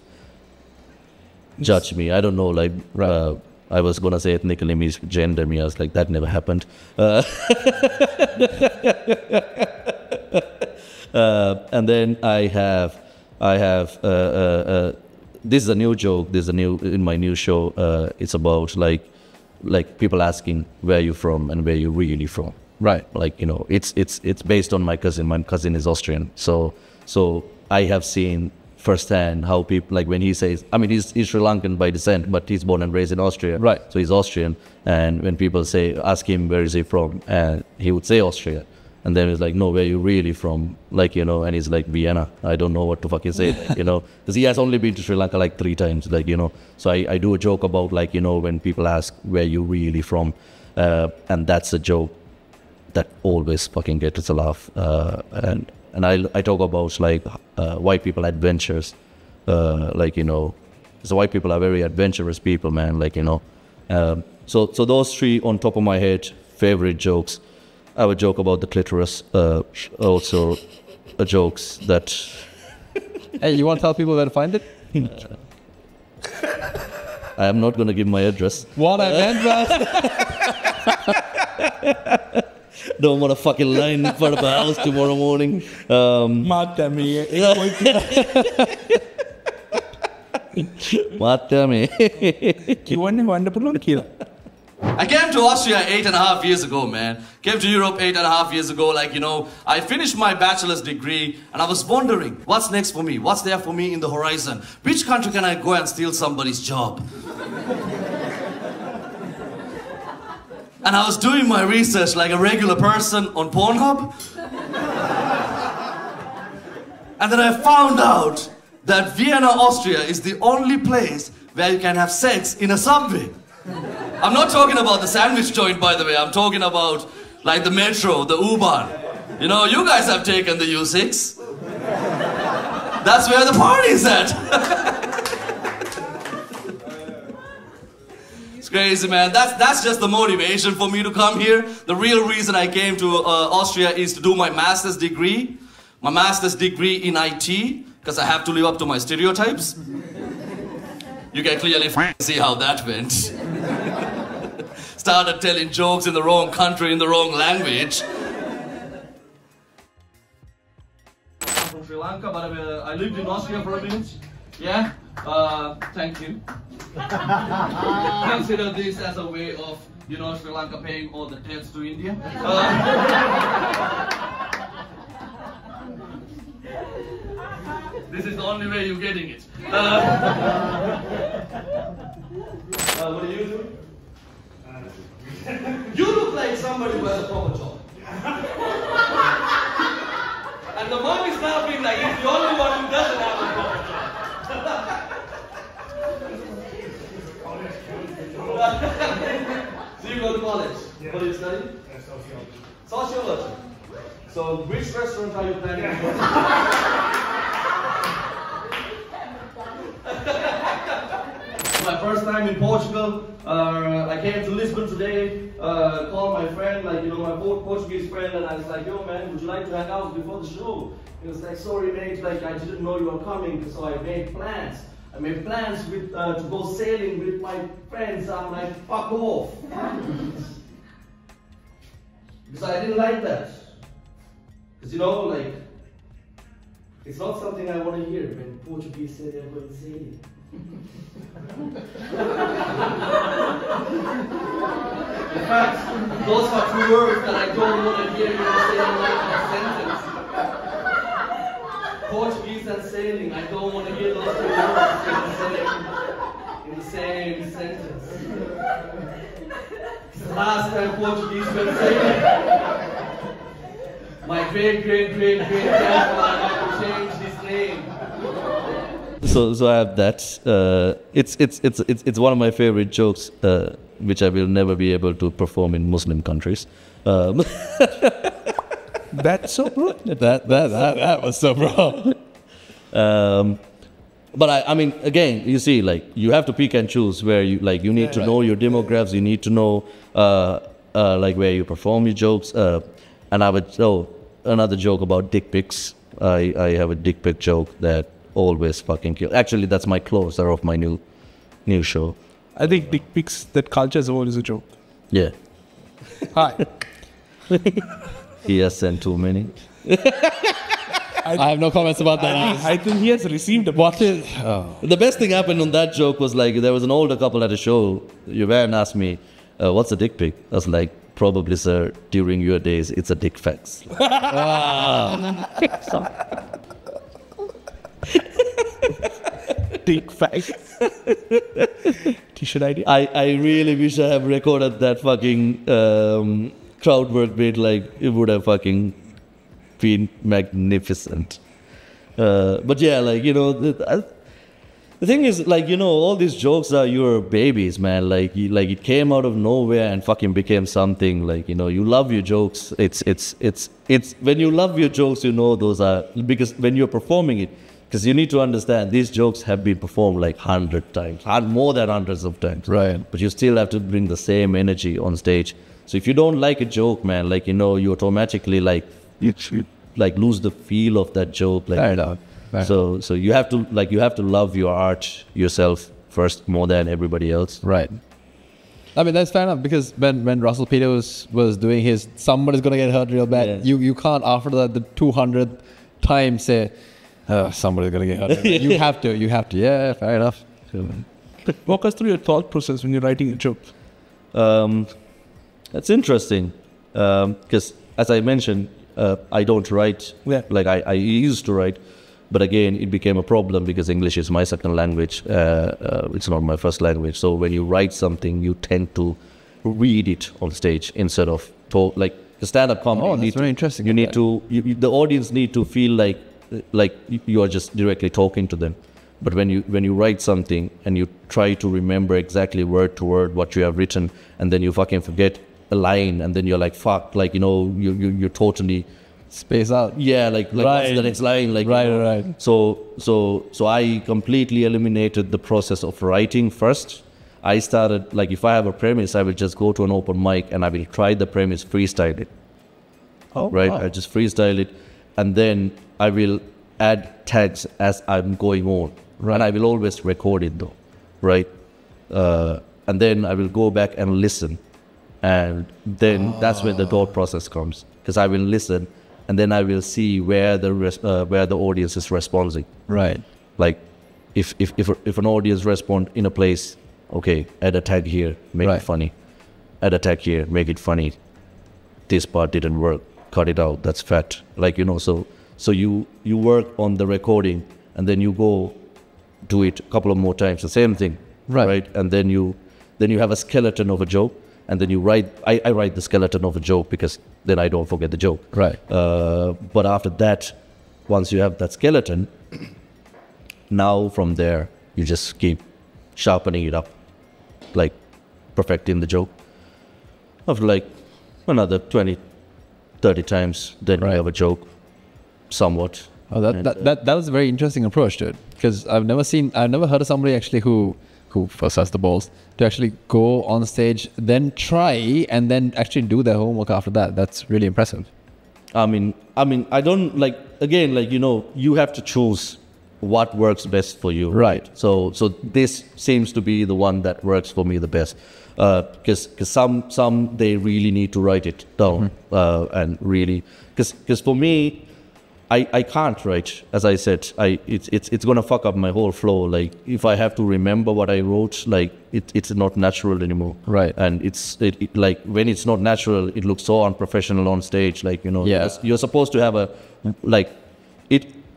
Speaker 2: me. I don't know, like, I was gonna say ethnically misgender me. I was like, that never happened. And then I have this is a new joke. This is in my new show. It's about like people asking where you from and where you really from.
Speaker 4: Right.
Speaker 2: Like, you know, it's based on my cousin. My cousin is Austrian, so I have seen firsthand how people, like, when he says, I mean, he's Sri Lankan by descent, but he's born and raised in Austria.
Speaker 4: Right.
Speaker 2: So he's Austrian, and when people ask him where is he from, and he would say Austria, And then he's like, no, where you really from? Like, you know, and he's like, Vienna. I don't know what to fucking say, like, you know, because he has only been to Sri Lanka like 3 times, like, you know. So I do a joke about, like, you know, when people ask where you really from, and that's a joke that always fucking gets a laugh. And I talk about, like, white people adventures, like, you know, so white people are very adventurous people, man, like, you know. So those 3 on top of my head, favorite jokes. I have a joke about the clitoris, also jokes that...
Speaker 4: Hey, you want to tell people where to find it?
Speaker 2: I am not going to give my address.
Speaker 4: What I meant was...
Speaker 2: Don't want to fucking line in front of a house tomorrow morning.
Speaker 1: Matami.
Speaker 2: Matami.
Speaker 1: Kiwanne wonderful killer.
Speaker 5: I came to Austria 8.5 years ago, man. Came to Europe 8.5 years ago, like, you know, I finished my bachelor's degree and I was wondering, what's next for me? What's there for me in the horizon? Which country can I go and steal somebody's job? And I was doing my research like a regular person on Pornhub. And then I found out that Vienna, Austria is the only place where you can have sex in a subway. I'm not talking about the sandwich joint, by the way. I'm talking about, like, the metro, the U-Bahn. You know, you guys have taken the U6. That's where the party's at. It's crazy, man. That's just the motivation for me to come here. The real reason I came to Austria is to do my master's degree. My master's degree in IT, because I have to live up to my stereotypes. You can clearly see how that went. Started telling jokes in the wrong country, in the wrong language. I'm from Sri Lanka, but I lived in Austria for a minute. Yeah? Thank you. Consider this as a way of, you know, Sri Lanka paying all the debts to India. This is the only way you're getting it. What do you do? You look like somebody who has a proper job. And the mom is laughing like he's the only one who doesn't have a proper job. So you go to college. What do you study? Sociology. So which restaurant are you planning to go to? My first time in Portugal, I came to Lisbon today, called my friend, like, you know, my Portuguese friend, and I was like, yo man, would you like to hang out before the show? He was like, sorry mate, like, I didn't know you were coming, so I made plans. I made plans with, to go sailing with my friends. I'm like, fuck off. Because I didn't like that. Because, you know, like, it's not something I want to hear when Portuguese say they're going sailing. In fact, those are 2 words that I don't want to hear you say in a sentence. Portuguese and sailing, I don't want to hear those 2 words in the same sentence. It's the last time Portuguese went sailing. My great-grandfather had to change his name.
Speaker 2: So I have that. It's one of my favorite jokes, which I will never be able to perform in Muslim countries.
Speaker 1: That's so bro.
Speaker 4: That was so bro.
Speaker 2: But I mean, again, you see, like, you have to pick and choose where you, like, you need to know your demographics. You need to know, like, where you perform your jokes. And I would tell another joke about dick pics. I have a dick pic joke that always fucking kill. Actually, that's my closer of my new show.
Speaker 1: I think dick pics, that culture as a whole is a joke.
Speaker 2: Yeah.
Speaker 1: Hi.
Speaker 2: He has sent too many.
Speaker 4: I have no comments about that.
Speaker 1: I think he has received a
Speaker 4: What is... Oh.
Speaker 2: The best thing happened on that joke was, like, there was an older couple at a show. Yuvan asked me, what's a dick pic? I was like, probably, sir, during your days, it's a dick fax.
Speaker 1: dick fact. T-shirt idea.
Speaker 2: I really wish I have recorded that fucking crowd work bit, like it would have fucking been magnificent. But yeah, like, you know, the thing is, like, you know, all these jokes are your babies, man. Like it came out of nowhere and fucking became something. Like, you know, you love your jokes. It's when you love your jokes, you know, those are, because when you're performing it, because you need to understand, these jokes have been performed like 100 times, more than hundreds of times.
Speaker 4: Right.
Speaker 2: But you still have to bring the same energy on stage. So if you don't like a joke, man, like, you know, you automatically like lose the feel of that joke. Like,
Speaker 4: Fair enough. Fair.
Speaker 2: So you have to love your art yourself first more than everybody else.
Speaker 4: Right. I mean, that's fair enough, because when Russell Peters was doing his somebody's gonna get hurt real bad, you can't after that the 200th time say, oh, somebody's gonna get hurt. You have to. Yeah, fair enough.
Speaker 1: Walk us through your thought process when you're writing a joke.
Speaker 2: That's interesting, because as I mentioned, I don't write.
Speaker 1: Yeah.
Speaker 2: Like I used to write. But again, it became a problem because English is my second language. It's not my first language. So when you write something, you tend to read it on stage instead of talk. Like the stand-up comedy.
Speaker 4: Oh, that's very interesting.
Speaker 2: You need to. The audience need to feel like you are just directly talking to them. But when you write something and you try to remember exactly word to word what you have written, and then you fucking forget a line, and then you're like, fuck, like, you know, you're totally.
Speaker 4: Space out.
Speaker 2: Yeah, like
Speaker 4: Right.
Speaker 2: what's the next line? Like,
Speaker 4: Right,
Speaker 2: you know.
Speaker 4: right.
Speaker 2: So I completely eliminated the process of writing first. I started, like, if I have a premise, I will just go to an open mic and I will try the premise, freestyle it.
Speaker 4: Oh,
Speaker 2: Right?
Speaker 4: wow.
Speaker 2: I just freestyle it, and then I will add tags as I'm going on.
Speaker 4: Right.
Speaker 2: And I will always record it though, right? And then I will go back and listen, and then that's where the thought process comes, because I will listen. And then I will see where the audience is responding.
Speaker 4: Right.
Speaker 2: Like, if an audience respond in a place, okay, add a tag here, make
Speaker 4: Right.
Speaker 2: it funny. Add a tag here, make it funny. This part didn't work, cut it out. That's fat. Like, you know, so you work on the recording, and then you go do it a couple of more times, the same thing.
Speaker 4: Right.
Speaker 2: And then you have a skeleton of a joke. And then you write, I write the skeleton of a joke, because then I don't forget the joke.
Speaker 4: Right.
Speaker 2: But after that, once you have that skeleton, now from there, you just keep sharpening it up, like perfecting the joke. After like another 20, 30 times, then
Speaker 4: Right.
Speaker 2: you have a joke, somewhat.
Speaker 4: Oh, that was a very interesting approach to it, because I've never heard of somebody actually who first has the balls to actually go on stage, then try, and then actually do their homework after that. That's really impressive.
Speaker 2: I mean, I don't like, again, like, you know, you have to choose what works best for you.
Speaker 4: Right.
Speaker 2: So this seems to be the one that works for me the best. Because some they really need to write it down, and really, because for me, I can't write, as I said. It's gonna fuck up my whole flow. Like, if I have to remember what I wrote, like it's not natural anymore.
Speaker 4: Right.
Speaker 2: And it's like, when it's not natural, it looks so unprofessional on stage. Like, you know,
Speaker 4: Yeah.
Speaker 2: you're supposed to have a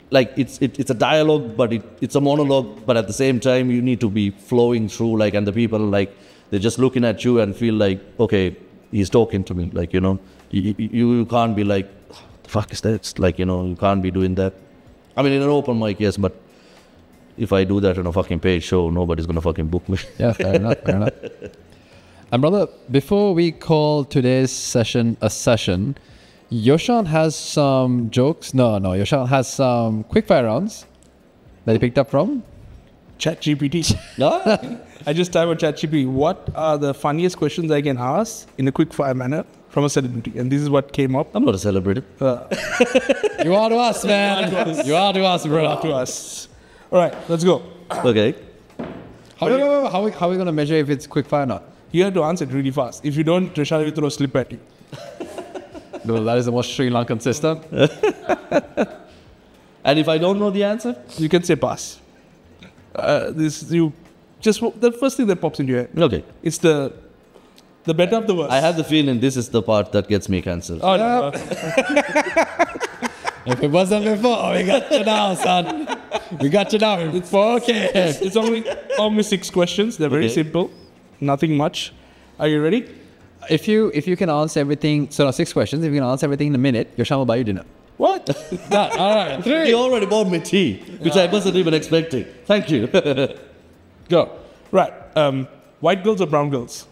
Speaker 2: it's a dialogue, but it's a monologue. But at the same time, you need to be flowing through, like, and the people, like, they're just looking at you and feel like, okay, he's talking to me. Like, you know, you can't be like, the fuck is that? It's like, you know, you can't be doing that. I mean, in an open mic, yes, but if I do that on a fucking paid show, nobody's gonna fucking book me.
Speaker 4: Yeah, fair enough. Fair enough. And brother, before we call today's session a session, Yoshan has some jokes. No, Yoshan has some quickfire rounds that he picked up from
Speaker 1: ChatGPT.
Speaker 2: No?
Speaker 1: I just type on ChatGPT, what are the funniest questions I can ask in a quick fire manner from a celebrity? And this is what came up.
Speaker 2: I'm not a celebrity.
Speaker 4: You are to us, man. You are to us, bro.
Speaker 1: To us. All right, let's go.
Speaker 2: Okay.
Speaker 4: How are we going to measure if it's quick fire or not?
Speaker 1: You have to answer it really fast. If you don't, Rishad will throw a slip at you.
Speaker 4: No, that is the most Sri Lankan system.
Speaker 2: And if I don't know the answer?
Speaker 1: You can say pass. The first thing that pops into your head.
Speaker 2: Okay.
Speaker 1: It's the better of the worst.
Speaker 2: I have the feeling this is the part that gets me cancelled.
Speaker 1: Oh, no.
Speaker 4: If it wasn't before, we got you now, son. We got you now. It's okay.
Speaker 1: It's only 6 questions. They're very
Speaker 2: Okay.
Speaker 1: simple. Nothing much. Are you ready?
Speaker 4: If you can answer everything, so now 6 questions. If you can answer everything in a minute, Yoshan will buy you dinner.
Speaker 1: What?
Speaker 4: All right, 3.
Speaker 2: He already bought me tea, which I wasn't even expecting. Thank you.
Speaker 1: Go. Right. White girls or brown girls?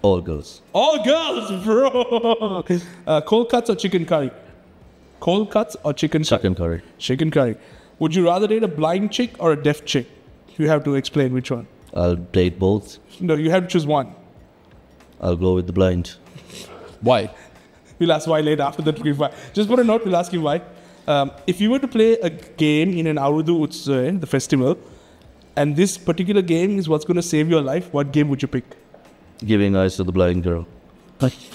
Speaker 2: All girls.
Speaker 1: All girls, bro. Cold cuts or chicken curry? Cold cuts or chicken curry?
Speaker 2: Chicken curry.
Speaker 1: Chicken curry. Would you rather date a blind chick or a deaf chick? You have to explain which one.
Speaker 2: I'll date both.
Speaker 1: No, you have to choose one.
Speaker 2: I'll go with the blind.
Speaker 4: Why?
Speaker 1: We'll ask why later after the quick fire. Just put a note, we'll ask you why. If you were to play a game in an Aurudu Utsav, the festival, and this particular game is what's going to save your life, what game would you pick?
Speaker 2: Giving eyes to the blind girl.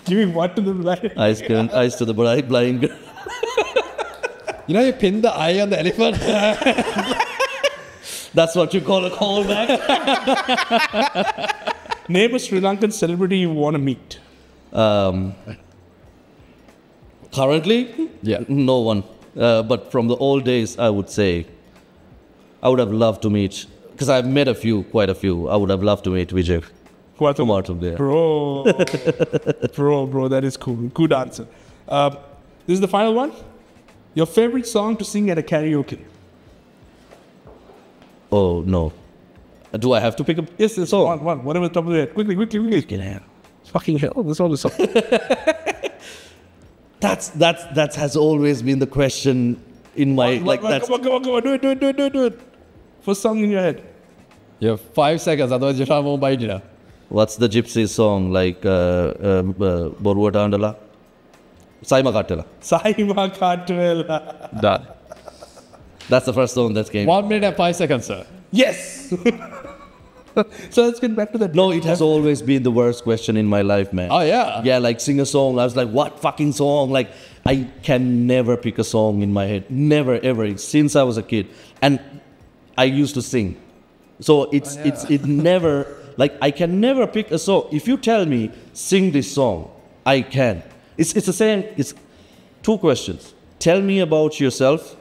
Speaker 1: Giving what to the blind?
Speaker 2: Eyes to the blind girl.
Speaker 4: You know, you pinned the eye on the elephant.
Speaker 2: That's what you call a callback?
Speaker 1: Name a Sri Lankan celebrity you want to meet.
Speaker 2: Currently?
Speaker 4: Yeah.
Speaker 2: No one. But from the old days, I would say, I would have loved to meet, because I've met quite a few. I would have loved to meet Vijay Kumar there.
Speaker 1: Bro, that is cool. Good answer. This is the final one. Your favorite song to sing at a karaoke?
Speaker 2: Oh, no. Do I have to pick a...
Speaker 1: Yes, there's one. Whatever the top of the head. Quickly.
Speaker 2: Get out.
Speaker 1: Fucking hell, that's all the song.
Speaker 2: That has always been the question in my...
Speaker 1: Come on. Do it. First song in your head.
Speaker 4: You have 5 seconds, otherwise Yoshan won't buy you dinner.
Speaker 2: What's the gypsy song? Like, Borua Tandala? Saima Katela.
Speaker 1: Saima Katwela.
Speaker 4: Done.
Speaker 2: That's the first song that came.
Speaker 4: 1 minute and 5 seconds, sir.
Speaker 1: Yes! So let's get back to that.
Speaker 2: No, it has always been the worst question in my life, man.
Speaker 4: Oh, yeah?
Speaker 2: Yeah, like sing a song. I was like, what fucking song? Like, I can never pick a song in my head. Never, ever. Since I was a kid. And I used to sing. So it never, like, I can never pick a song. If you tell me, sing this song, I can. It's the same, it's 2 questions. Tell me about yourself,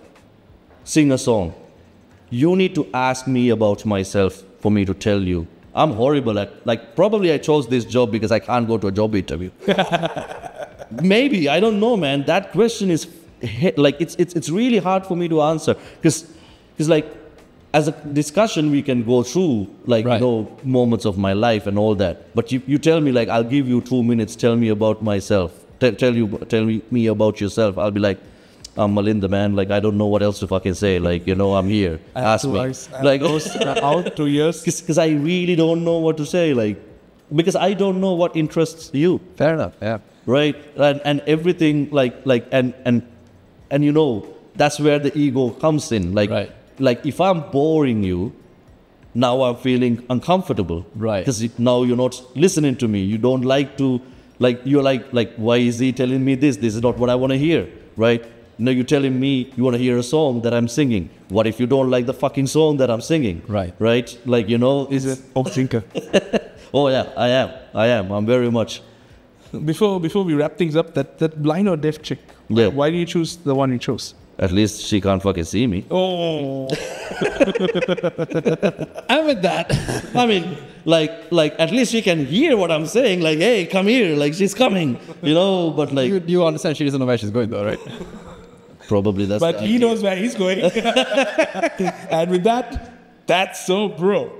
Speaker 2: sing a song. You need to ask me about myself for me to tell you. I'm horrible at, like, probably I chose this job because I can't go to a job interview. Maybe, I don't know, man. That question is, like, it's really hard for me to answer. Because, like, as a discussion, we can go through, like,
Speaker 4: right.
Speaker 2: Moments of my life and all that. But you tell me, like, I'll give you 2 minutes, tell me about myself. Tell me about yourself. I'll be like, I'm Malinda, man. Like, I don't know what else to fucking say. Like, I'm here. Ask me. Like,
Speaker 1: out 2 years.
Speaker 2: Because I really don't know what to say. Like, because I don't know what interests you.
Speaker 4: Fair enough, yeah.
Speaker 2: Right? And everything, and that's where the ego comes in. Like,
Speaker 4: right.
Speaker 2: Like, if I'm boring you, now I'm feeling uncomfortable.
Speaker 4: Right.
Speaker 2: Because now you're not listening to me. You don't like to, like, you're like, why is he telling me this? This is not what I want to hear. Right? No, you're telling me you want to hear a song that I'm singing. What if you don't like the fucking song that I'm singing?
Speaker 4: Right.
Speaker 2: Right? Like,
Speaker 1: Is it overthinker?
Speaker 2: Oh, yeah, I am. I'm very much.
Speaker 1: Before we wrap things up, that blind or deaf chick,
Speaker 2: Yeah.
Speaker 1: why do you choose the one you chose?
Speaker 2: At least she can't fucking see me.
Speaker 1: Oh.
Speaker 4: And with that,
Speaker 2: I mean, like at least she can hear what I'm saying. Like, hey, come here. Like, she's coming. But like...
Speaker 4: you understand she doesn't know where she's going though, right?
Speaker 2: Probably that's...
Speaker 1: But he knows where he's going. And with that, that's so bro.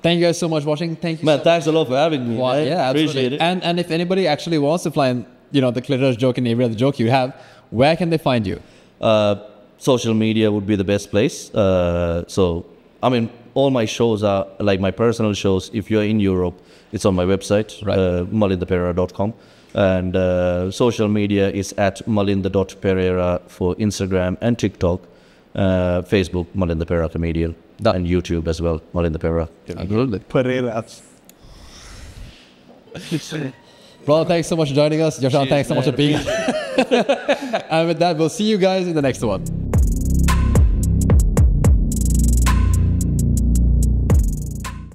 Speaker 4: Thank you guys so much for watching. Thank you.
Speaker 2: Man, thanks a lot for having me.
Speaker 4: Well,
Speaker 2: man.
Speaker 4: yeah, absolutely.
Speaker 2: Appreciate it.
Speaker 4: And if anybody actually wants to fly in, the clitoris joke and every other joke you have, where can they find you?
Speaker 2: Social media would be the best place. So, I mean, all my shows are, like my personal shows, if you're in Europe, it's on my website,
Speaker 4: Right.
Speaker 2: malindaperera.com. And social media is at malinda.perera for Instagram and TikTok. Facebook, Malinda Perera Comedian. And YouTube as well, Malinda Perera.
Speaker 4: Absolutely.
Speaker 1: Pereira's.
Speaker 4: Brother, thanks so much for joining us. Yoshan, thanks so much for being here. And with that, we'll see you guys in the next one.